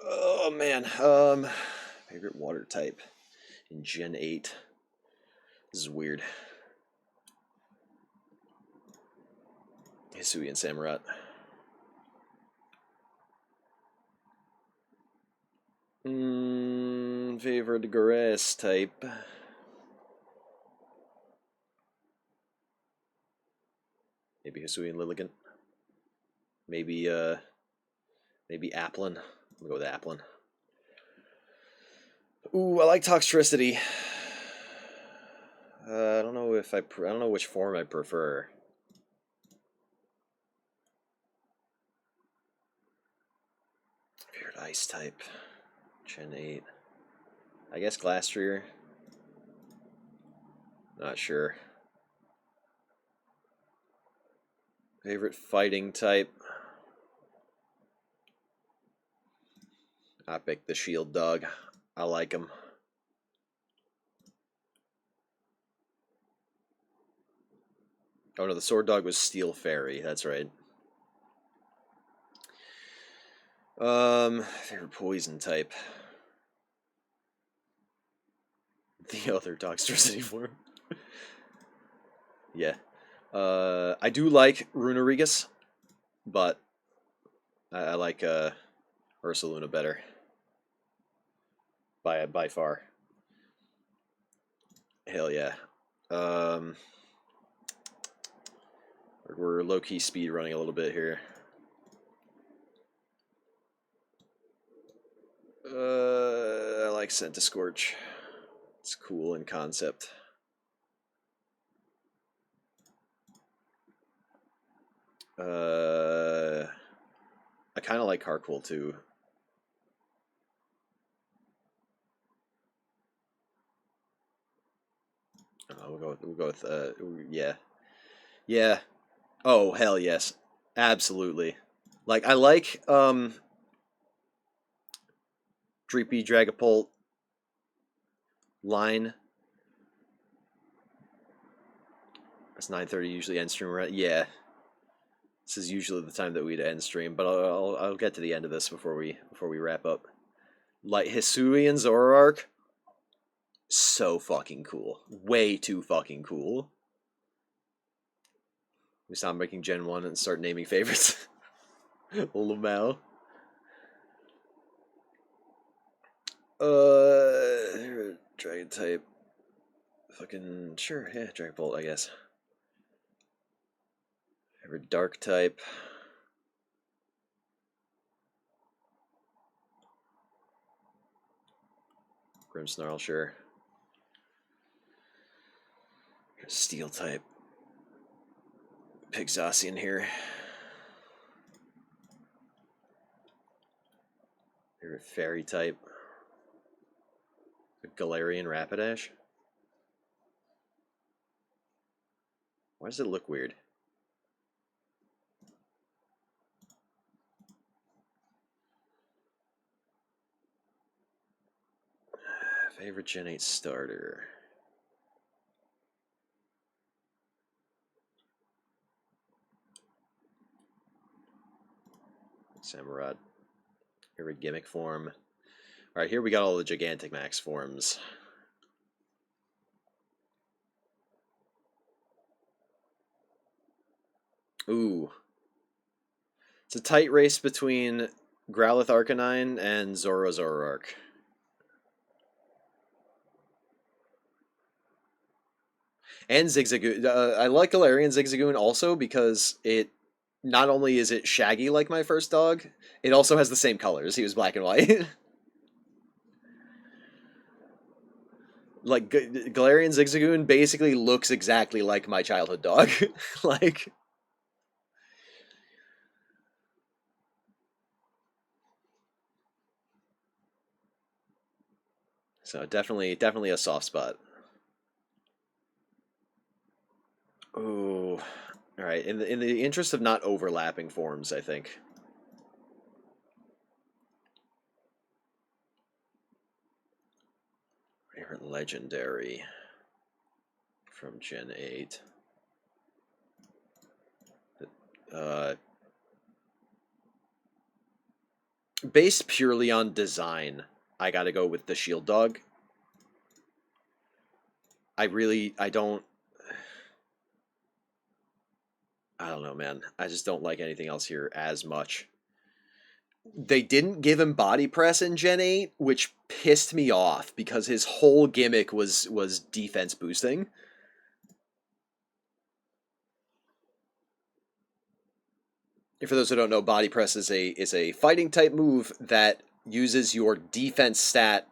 Oh man, favorite water type in Gen 8. This is weird. Hisui and Samurott. Favorite grass type. Maybe Hisui and Lilligant. Maybe Applin. I'm gonna go with Applin. Ooh, I like Toxtricity. I don't know if I don't know which form I prefer. Favorite ice type. Gen 8. I guess Glastrier. Not sure. Favorite fighting type. I picked the Shield Dog. I like him. Oh no, the Sword Dog was Steel Fairy. That's right. Favorite poison type. The other Toxtricity form. Yeah. I do like Runerigus, but I like Ursaluna better by far. Hell yeah. Um, we're low key speed running a little bit here. I like Centiskorch. It's cool in concept. I kind of like Carkwool too. We'll go with yeah. Yeah. Oh, hell yes. Absolutely. Like I like Dreepy Dragapult line. It's 9:30 usually end stream, right? Yeah. This is usually the time that we'd end stream, but I'll get to the end of this before we wrap up. Like Hisuian Zoroark, so fucking cool. Way too fucking cool. We stop making Gen 1 and start naming favorites. Lamau. Dragon type. Fucking sure, yeah, Dragon Bolt, I guess. Ever dark type. Grimmsnarl, sure. Steel type. Pixasian here. You're a fairy type. A Galarian Rapidash. Why does it look weird? Favorite Gen 8 starter. Samurott. Favorite gimmick form. Alright, here we got all the Gigantamax forms. Ooh. It's a tight race between Growlithe Arcanine and Zoroark. And Zigzagoon. I like Galarian Zigzagoon also because it not only is it shaggy like my first dog, it also has the same colors. He was black and white. Like Galarian Zigzagoon basically looks exactly like my childhood dog. Like so definitely a soft spot. Ooh. All right, in the interest of not overlapping forms, I think. Favorite legendary from Gen 8. Based purely on design, I gotta go with the Shield Dog. I don't know, man. I just don't like anything else here as much. They didn't give him body press in Gen 8, which pissed me off because his whole gimmick was defense boosting. For those who don't know, body press is a fighting type move that uses your defense stat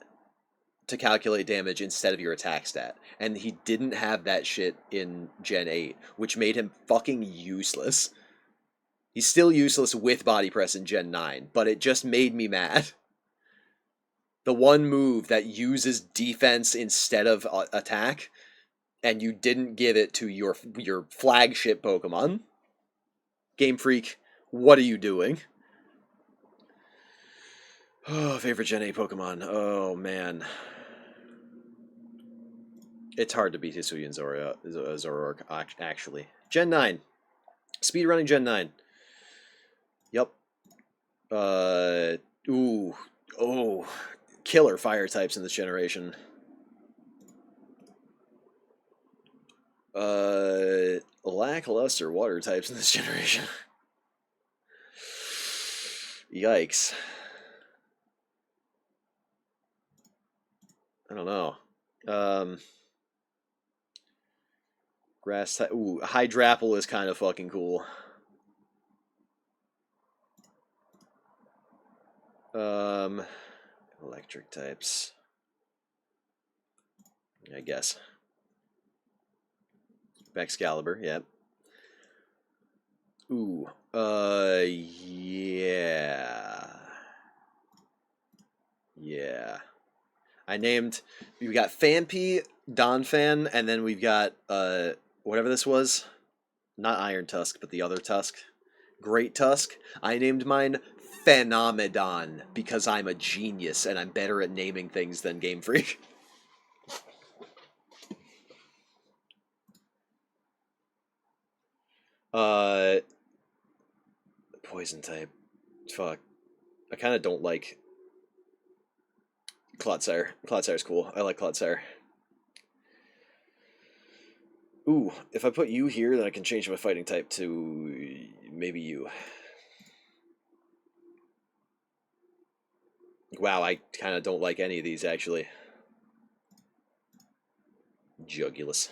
to calculate damage instead of your attack stat. And he didn't have that shit in Gen 8, which made him fucking useless. He's still useless with body press in Gen 9, but it just made me mad. The one move that uses defense instead of attack, and you didn't give it to your flagship Pokemon. Game Freak, what are you doing? Oh, favorite Gen 8 Pokemon. Oh, man. It's hard to beat Hisuian Zoroark, actually. Gen 9. Speedrunning Gen 9. Yep. Ooh. Oh. Killer fire types in this generation. lackluster water types in this generation. Yikes. I don't know. Grass type. Ooh, Hydrapple is kind of fucking cool. Electric types. I guess. Excalibur, yep. Ooh, yeah. Yeah. I named, we got Phanpy, Donphan, and then we've got, whatever this was. Not Iron Tusk, but the other Tusk. Great Tusk. I named mine Phenomedon because I'm a genius and I'm better at naming things than Game Freak. Poison type. Fuck. I kind of don't like Clodsire. Clodsire's cool. I like Clodsire. Ooh, if I put you here, then I can change my fighting type to maybe you. Wow, I kind of don't like any of these, actually. Jugulus.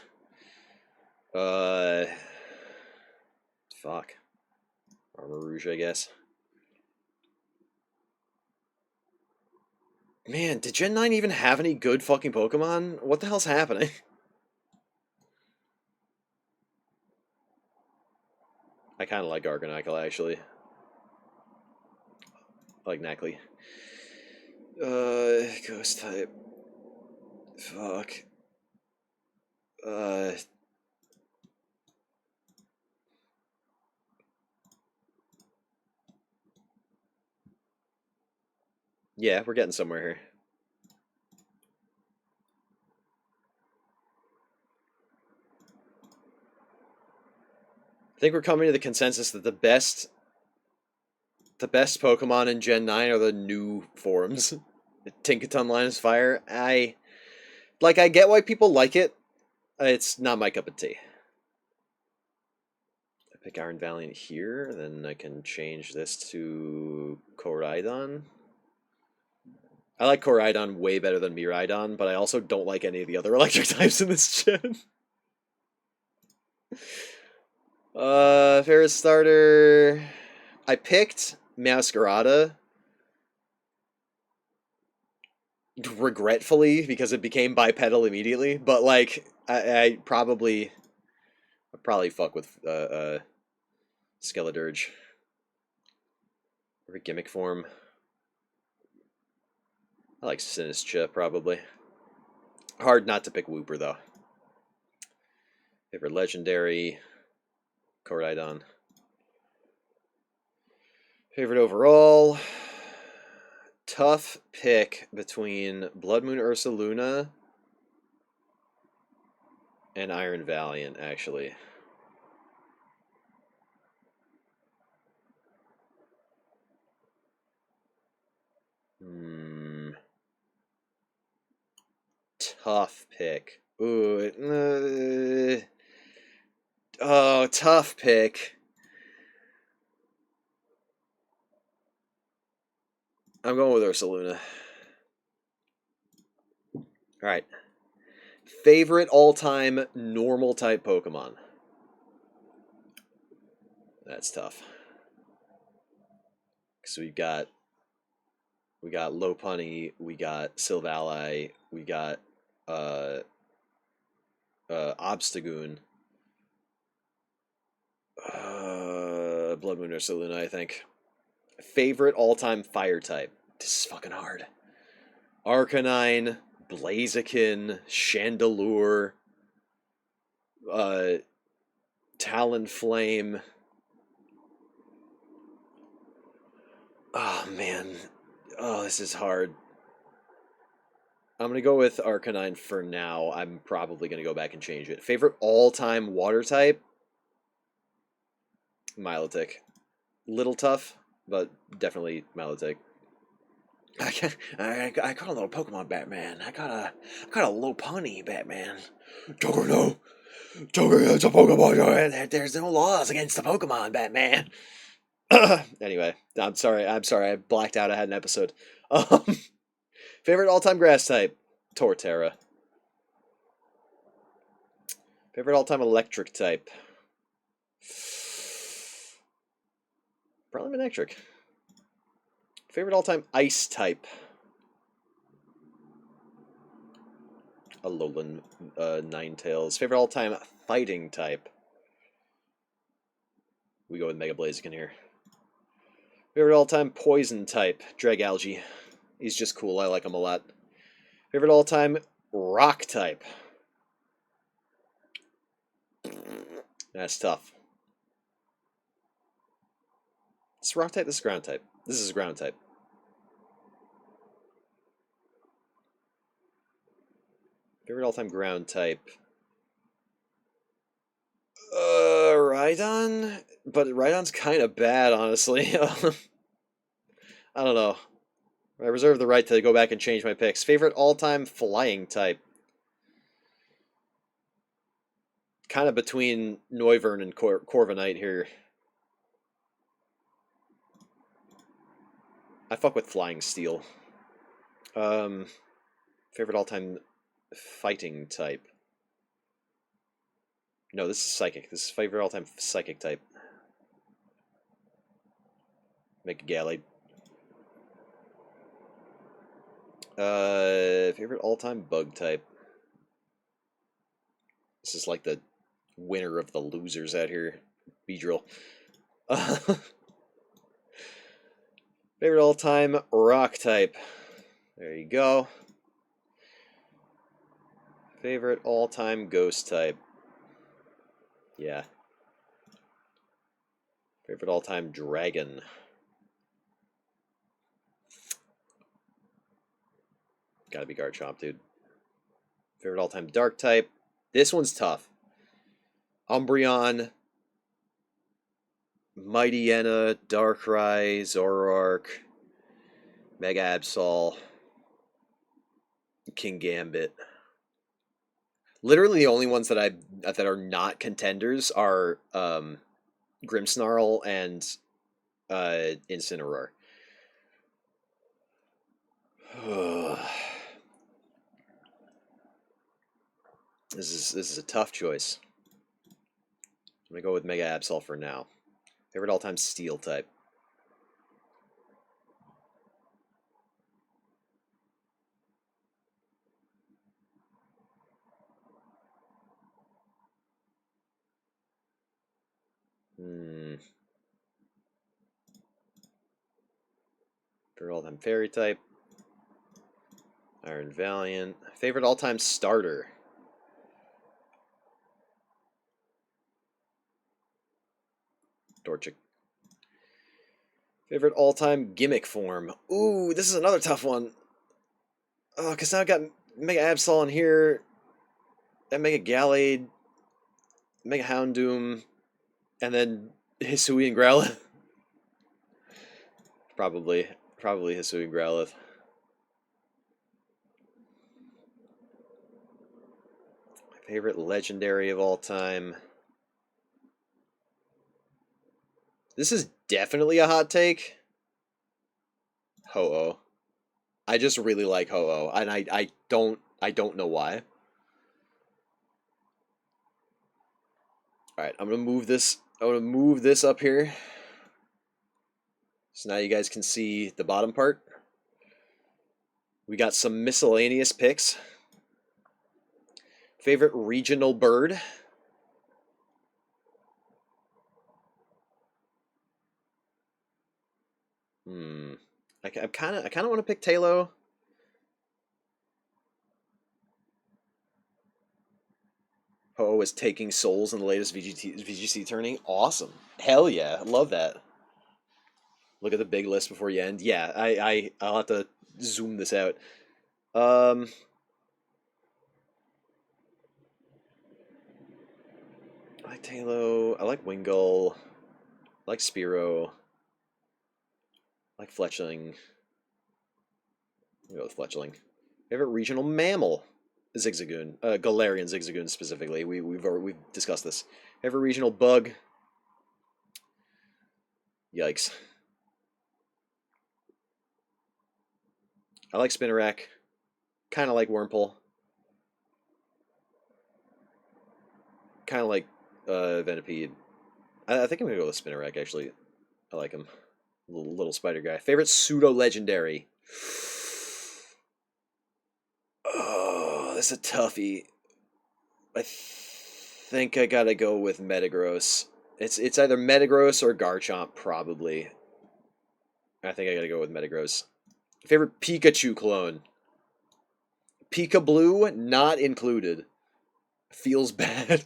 Fuck. Armarouge, I guess. Man, did Gen 9 even have any good fucking Pokemon? What the hell's happening? I kind of like Arcanine, actually. I like Knackley. Ghost type. Fuck. Yeah, we're getting somewhere here. I think we're coming to the consensus that the best Pokemon in Gen 9 are the new forms. Tinkaton, Linus Fire. I get why people like it. It's not my cup of tea. I pick Iron Valiant here, then I can change this to Koraidon. I like Koraidon way better than Miraidon, but I also don't like any of the other electric types in this gen. Favorite starter. I picked Masquerada. Regretfully, because it became bipedal immediately, but like I'd probably fuck with Skeledirge. Or gimmick form. I like Sinistcha, probably. Hard not to pick Wooper, though. Favorite legendary. Koraidon. Favorite overall. Tough pick between Blood Moon Ursaluna and Iron Valiant, actually. Tough pick. Ooh. Oh, tough pick. I'm going with Ursaluna. Alright. Favorite all-time normal type Pokemon? That's tough. So we got Lopunny, we got Silvally, we got Obstagoon. Blood Moon Ursaluna, I think. Favorite all-time fire type? This is fucking hard. Arcanine, Blaziken, Chandelure, Talonflame. Oh, man. Oh, this is hard. I'm going to go with Arcanine for now. I'm probably going to go back and change it. Favorite all-time water type? Milotic. Little tough, but definitely Milotic. I got a little Pokemon, Batman. I got a Lopunny, Batman. Juggernaut! Joker, it's a Pokemon. There's no laws against the Pokemon, Batman. Anyway, I'm sorry. I blacked out. I had an episode. Um, favorite all-time grass type, Torterra. Favorite all-time electric type, probably Manectric. Favorite all-time ice type, Alolan Ninetales. Favorite all-time fighting type, we go with Mega Blaziken here. Favorite all-time poison type, Dragalge. He's just cool. I like him a lot. Favorite all-time rock type. That's tough. This is rock type, this is ground type. This is ground type. Favorite all-time ground type. Rhydon? But Rhydon's kind of bad, honestly. I don't know. I reserve the right to go back and change my picks. Favorite all-time flying type. Kind of between Noivern and Corviknight here. I fuck with Flying Steel. Favorite all-time fighting type. No, this is Psychic. This is favorite all-time Psychic type. Make a Gallade. Favorite all-time bug type. This is like the winner of the losers out here. Beedrill. Favorite all-time rock type. There you go. Favorite all-time ghost type. Yeah. Favorite all-time dragon. Gotta be Garchomp, dude. Favorite all-time dark type. This one's tough. Umbreon, Mightyena, Darkrai, Zoroark, Mega Absol, Kingambit. Literally the only ones that are not contenders are Grimmsnarl and Incineroar. This is a tough choice. I'm gonna go with Mega Absol for now. Favorite all-time Steel type. Favorite all-time Fairy type. Iron Valiant. Favorite all-time starter. Torchic. Favorite all-time gimmick form. Ooh, this is another tough one. Oh, because now I got Mega Absol in here. And Mega Gallade. Mega Houndoom. And then Hisui and Growlithe. Probably Hisui and Growlithe. My favorite legendary of all time. This is definitely a hot take. Ho-Oh. I just really like Ho-Oh, and I don't know why. All right, I'm gonna move this. I'm gonna move this up here, so now you guys can see the bottom part. We got some miscellaneous picks. Favorite regional bird. I kind of want to pick Tailo. Ho is taking souls in the latest VGC tourney. Awesome. Hell yeah. Love that. Look at the big list before you end. Yeah, I'll have to zoom this out. I like Tailo. I like Wingull. I like Spearow. I like Fletchling. I'll go with Fletchling. Favorite regional mammal. Zigzagoon, Galarian Zigzagoon specifically. We've discussed this. Favorite regional bug. Yikes. I like Spinarak. Kind of like Wurmple. Kind of like Venipede. I think I'm gonna go with Spinarak actually. I like him. Little spider guy. Favorite pseudo legendary. Oh, that's a toughie. I think I gotta go with Metagross. It's either Metagross or Garchomp, probably. I think I gotta go with Metagross. Favorite Pikachu clone. Pika Blue, not included. Feels bad.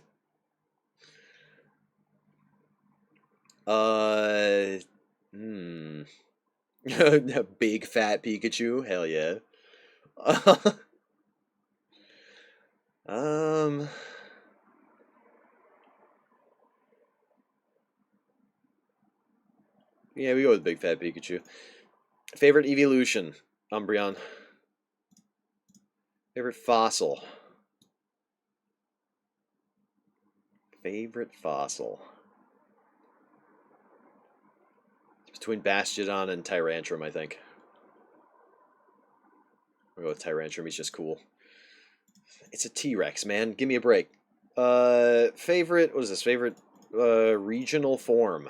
Hmm. Big fat Pikachu, hell yeah. um. Yeah, we go with big fat Pikachu. Favorite evolution, Umbreon. Favorite fossil. Favorite fossil. It's between Bastiodon and Tyrantrum, I think. I'll go with Tyrantrum. He's just cool. It's a T-Rex, man. Give me a break. Favorite. What is this? Favorite regional form.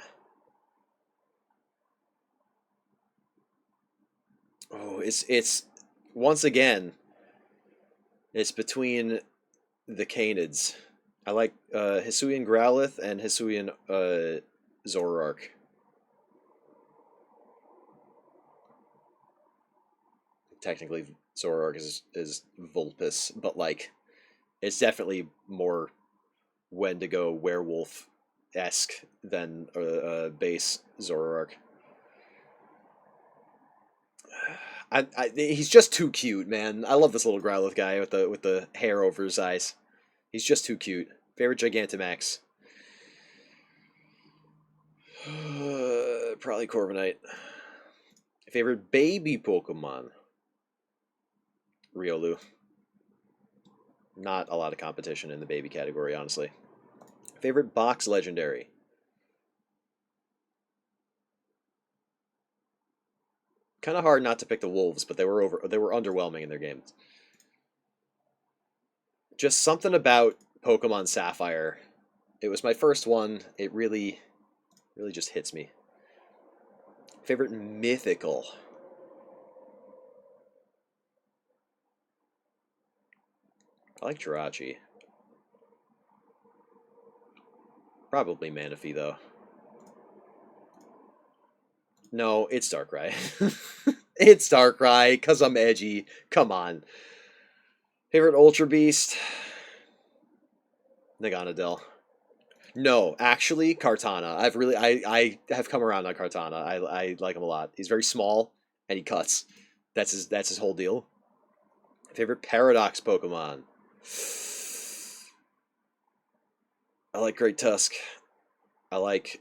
Oh, it's once again. It's between the Canids. I like Hisuian Growlithe and Hisuian Zoroark. Technically, Zoroark is Vulpes, but like, it's definitely more Wendigo werewolf esque than base Zoroark. He's just too cute, man. I love this little Growlithe guy with the hair over his eyes. He's just too cute. Favorite Gigantamax. Probably Corviknight. Favorite baby Pokemon. Riolu. Not a lot of competition in the baby category, honestly. Favorite box legendary. Kind of hard not to pick the Wolves, but they were underwhelming in their games. Just something about Pokemon Sapphire. It was my first one. It really just hits me. Favorite mythical. I like Jirachi. Probably Manaphy, though. No, it's Darkrai. It's Darkrai, because I'm edgy. Come on. Favorite Ultra Beast? Naganadel. No, actually, Kartana. I have come around on Kartana. I like him a lot. He's very small and he cuts. That's his whole deal. Favorite Paradox Pokemon? I like Great Tusk. I like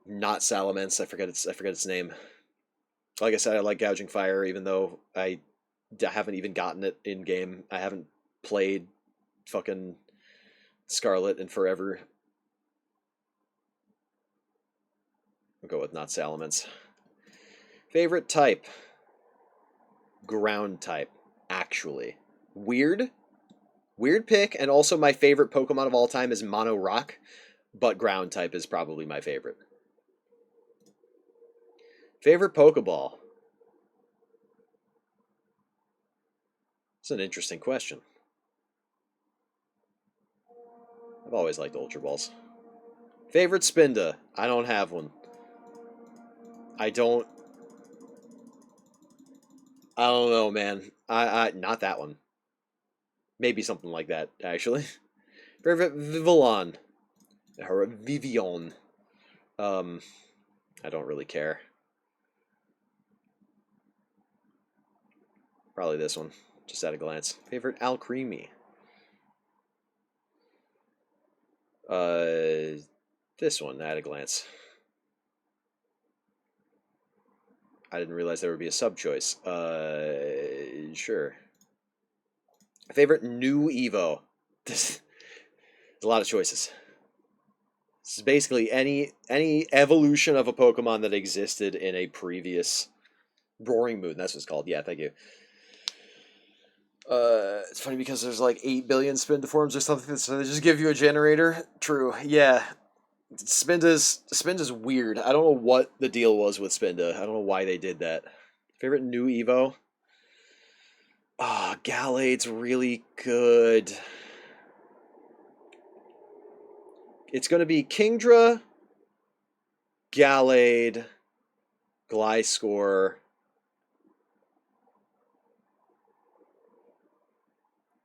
not Salamence. I forget its name. Like I said, I like Gouging Fire, even though I haven't even gotten it in game. I haven't played fucking Scarlet in forever. I'll go with not Salamence. Favorite type? Ground type, actually. Weird. Weird pick, and also my favorite Pokemon of all time is Mono Rock, but ground type is probably my favorite. Favorite Pokeball? It's an interesting question. I've always liked Ultra Balls. Favorite Spinda? I don't have one. I don't. I don't know, man. I not that one. Maybe something like that, actually. Favorite Vivillon? Or Vivion? Um, I don't really care. Probably this one, just at a glance. Favorite Alcremie? This one at a glance. I didn't realize there would be a sub choice. Sure. Favorite new Evo. There's a lot of choices. This is basically any evolution of a Pokemon that existed in a previous Roaring Moon. That's what it's called. Yeah, thank you. It's funny because there's like 8 billion Spindaforms or something, so they just give you a generator. True. Yeah. Spinda's weird. I don't know what the deal was with Spinda. I don't know why they did that. Favorite new Evo? Ah, oh, Gallade's really good. It's going to be Kingdra, Gallade, Gliscor,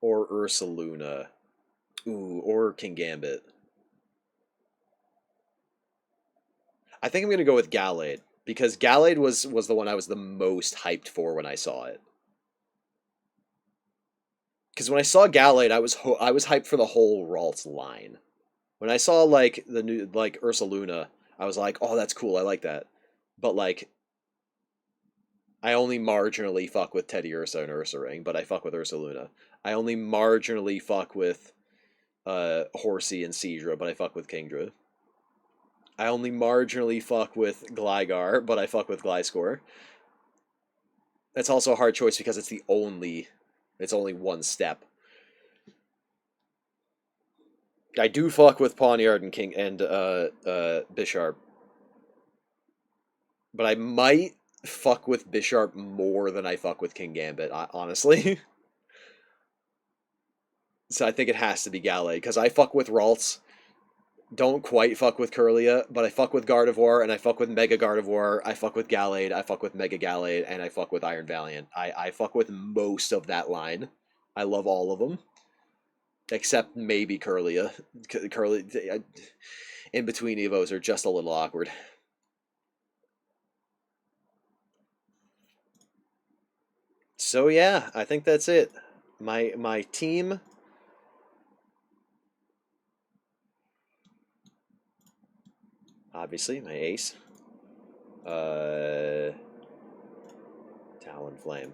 or Ursaluna. Ooh, or Kingambit. I think I'm going to go with Gallade because Gallade was the one I was the most hyped for when I saw it. Because when I saw Gallade, I was hyped for the whole Ralts line. When I saw like the new like Ursaluna, I was like, "Oh, that's cool. I like that." But like I only marginally fuck with Teddiursa and Ursaring, but I fuck with Ursaluna. I only marginally fuck with Horsey and Seadra, but I fuck with Kingdra. I only marginally fuck with Gligar, but I fuck with Gliscor. That's also a hard choice because it's only one step. I do fuck with Pawniard and Bisharp, but I might fuck with Bisharp more than I fuck with Kingambit, honestly. So I think it has to be Gallade because I fuck with Ralts, don't quite fuck with Kirlia, but I fuck with Gardevoir and I fuck with Mega Gardevoir. I fuck with Gallade, I fuck with Mega Gallade, and I fuck with Iron Valiant. I fuck with most of that line. I love all of them, except maybe Kirlia. Curly in between Evos are just a little awkward. So yeah, I think that's it. My team. Obviously, my ace. Uh, Talonflame.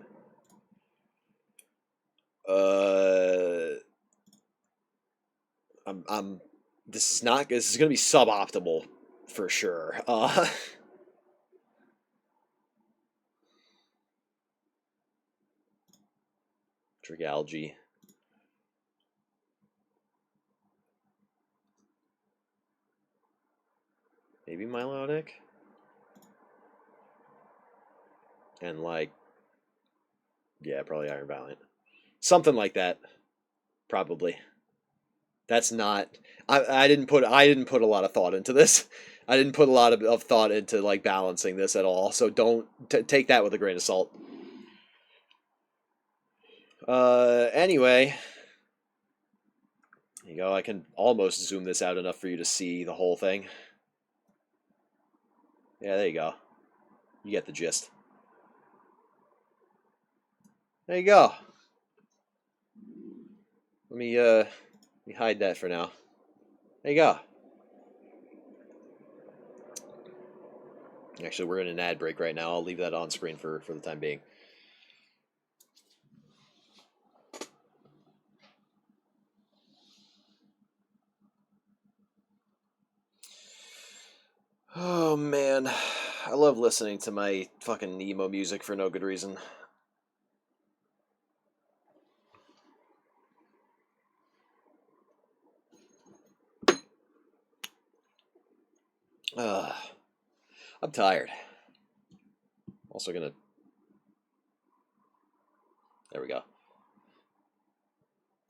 Uh, I'm. This is not. This is gonna be suboptimal for sure. Dragalge. Maybe Milotic. And like, yeah, probably Iron Valiant. Something like that. Probably. That's not. I didn't put a lot of thought into this. I didn't put a lot of thought into like balancing this at all. So don't take that with a grain of salt. Anyway, there you go. I can almost zoom this out enough for you to see the whole thing. Yeah, there you go. You get the gist. There you go. Let me hide that for now. There you go. Actually, we're in an ad break right now. I'll leave that on screen for the time being. Oh man, I love listening to my fucking emo music for no good reason. I'm tired. Also gonna. There we go.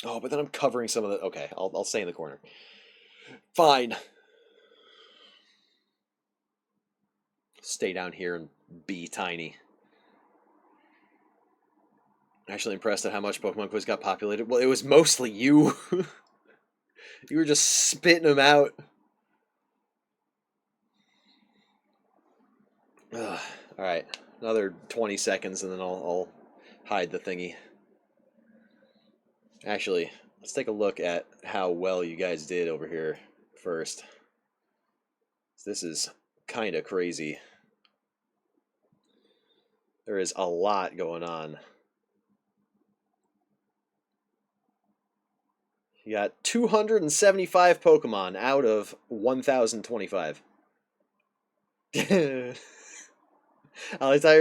Oh, but then I'm covering some of the. Okay, I'll stay in the corner. Fine. Stay down here and be tiny. Actually impressed at how much Pokemon Quiz got populated. Well, it was mostly you. You were just spitting them out. All right, another 20 seconds and then I'll hide the thingy. Actually, let's take a look at how well you guys did over here first. This is kind of crazy. There is a lot going on. You got 275 Pokemon out of 1,025. Alitair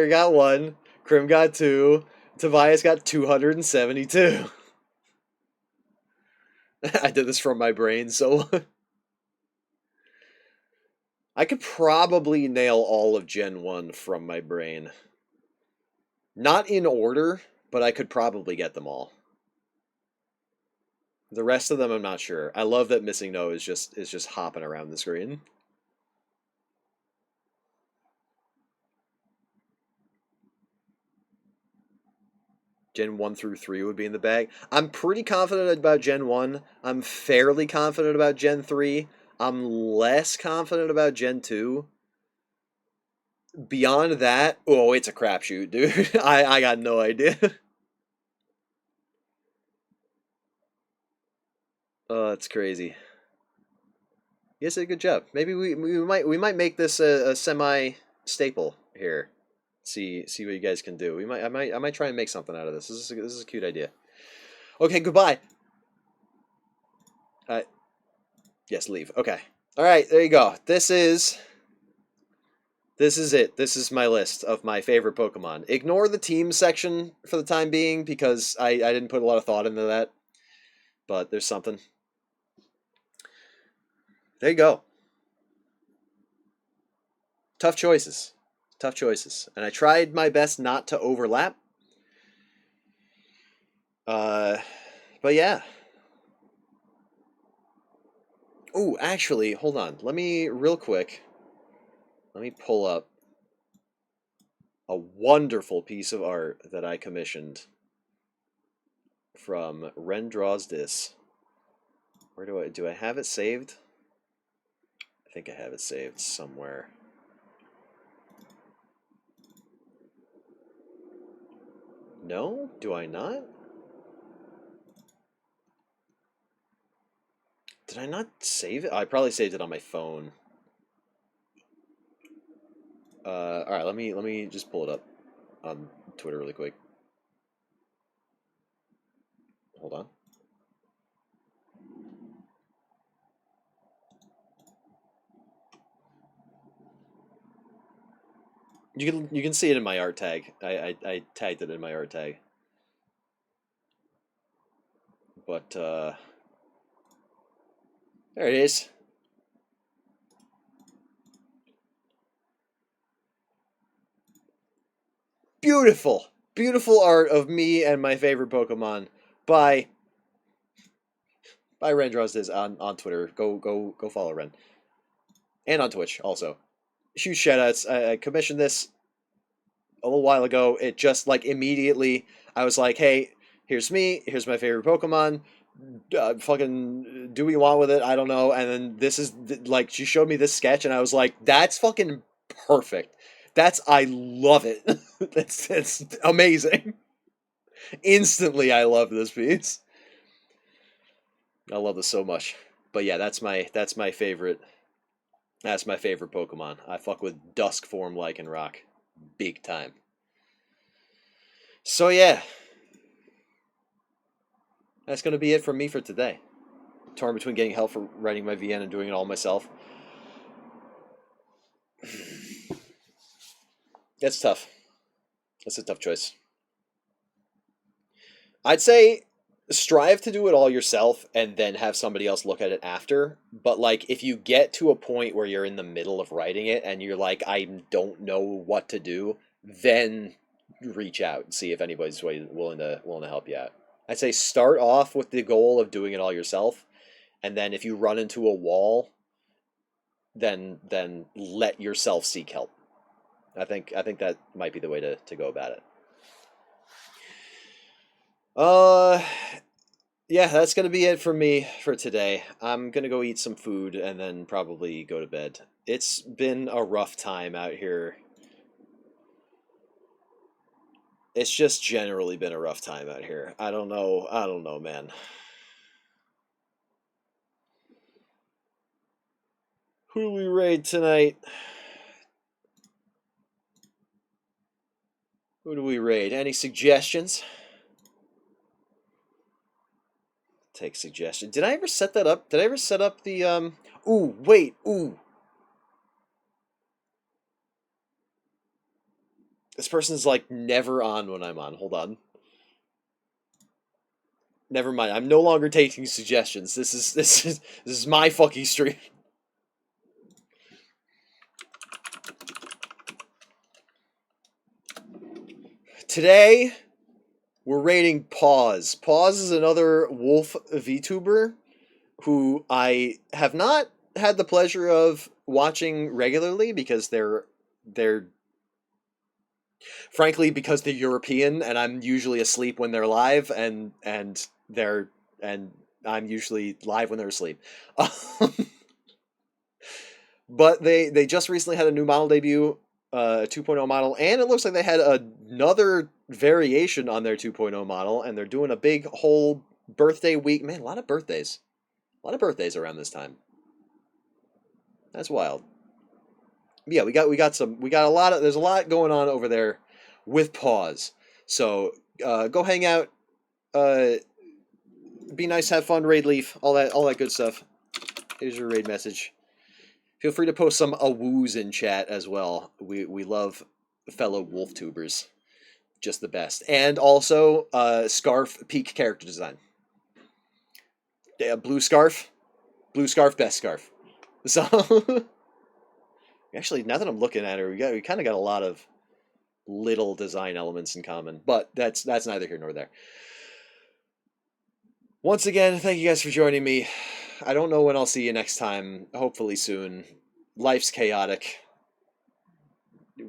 got 1, Krim got 2, Tobias got 272. I did this from my brain, so I could probably nail all of Gen 1 from my brain. Not in order, but I could probably get them all. The rest of them I'm not sure. I love that Missing No is just hopping around the screen. Gen 1 through 3 would be in the bag. I'm pretty confident about Gen 1. I'm fairly confident about Gen 3. I'm less confident about Gen 2. Beyond that, oh, it's a crapshoot, dude. I got no idea. Oh, that's crazy. You guys did a good job. Maybe we might make this a semi staple here. See what you guys can do. I might try and make something out of this. This is a cute idea. Okay, goodbye. Yes, leave. Okay. All right, there you go. This is it. This is my list of my favorite Pokemon. Ignore the team section for the time being because I didn't put a lot of thought into that. But there's something. There you go. Tough choices. Tough choices. And I tried my best not to overlap. But yeah. Ooh, actually, hold on. Let me pull up a wonderful piece of art that I commissioned from Ren Draws This. Where do I have it saved? I think I have it saved somewhere. No? Do I not? Did I not save it? I probably saved it on my phone. All right, let me just pull it up on Twitter really quick. Hold on. You can see it in my art tag. I tagged it in my art tag. But there it is. Beautiful. Beautiful art of me and my favorite Pokemon by Ren Draws This on Twitter. Go follow Ren. And on Twitch also. Huge shoutouts. I commissioned this a little while ago. It just like immediately I was like, hey, here's me, here's my favorite Pokemon. Fucking do what you want with it. I don't know. And then this is like she showed me this sketch, and I was like, that's fucking perfect. I love it. It's amazing. Instantly, I love this piece. I love this so much. But yeah, that's my favorite. That's my favorite Pokemon. I fuck with Dusk form Lycanroc, big time. So yeah, that's gonna be it from me for today. Torn between getting help for writing my VN and doing it all myself. That's tough. That's a tough choice. I'd say strive to do it all yourself and then have somebody else look at it after. But like if you get to a point where you're in the middle of writing it and you're like, I don't know what to do, then reach out and see if anybody's willing to help you out. I'd say start off with the goal of doing it all yourself, and then if you run into a wall, then let yourself seek help. I think that might be the way to go about it. Uh yeah, that's gonna be it for me for today. I'm gonna go eat some food and then probably go to bed. It's been a rough time out here. It's just generally been a rough time out here. I don't know, man. Who do we raid tonight? Who do we raid? Any suggestions? take suggestion. Did I ever set that up? Did I ever set up the Ooh, wait, ooh. This person's like never on when I'm on. Hold on. Never mind. I'm no longer taking suggestions. This is my fucking stream. Today we're rating Pause. Pause is another wolf VTuber who I have not had the pleasure of watching regularly because they're frankly because they're European and I'm usually asleep when they're live they're and I'm usually live when they're asleep. But they just recently had a new model debut, 2.0 model, and it looks like they had another variation on their 2.0 model, and they're doing a big whole birthday week. Man, a lot of birthdays. A lot of birthdays around this time. That's wild. Yeah, we got a lot of there's a lot going on over there with Pause. So go hang out, be nice, have fun, raid leaf, all that good stuff. Here's your raid message. Feel free to post some awoos in chat as well. We love fellow wolf tubers. Just the best. And also Scarf peak character design. Yeah, blue scarf, best scarf. So actually, now that I'm looking at her, we kind of got a lot of little design elements in common, but that's neither here nor there. Once again, thank you guys for joining me. I don't know when I'll see you next time. Hopefully soon. Life's chaotic.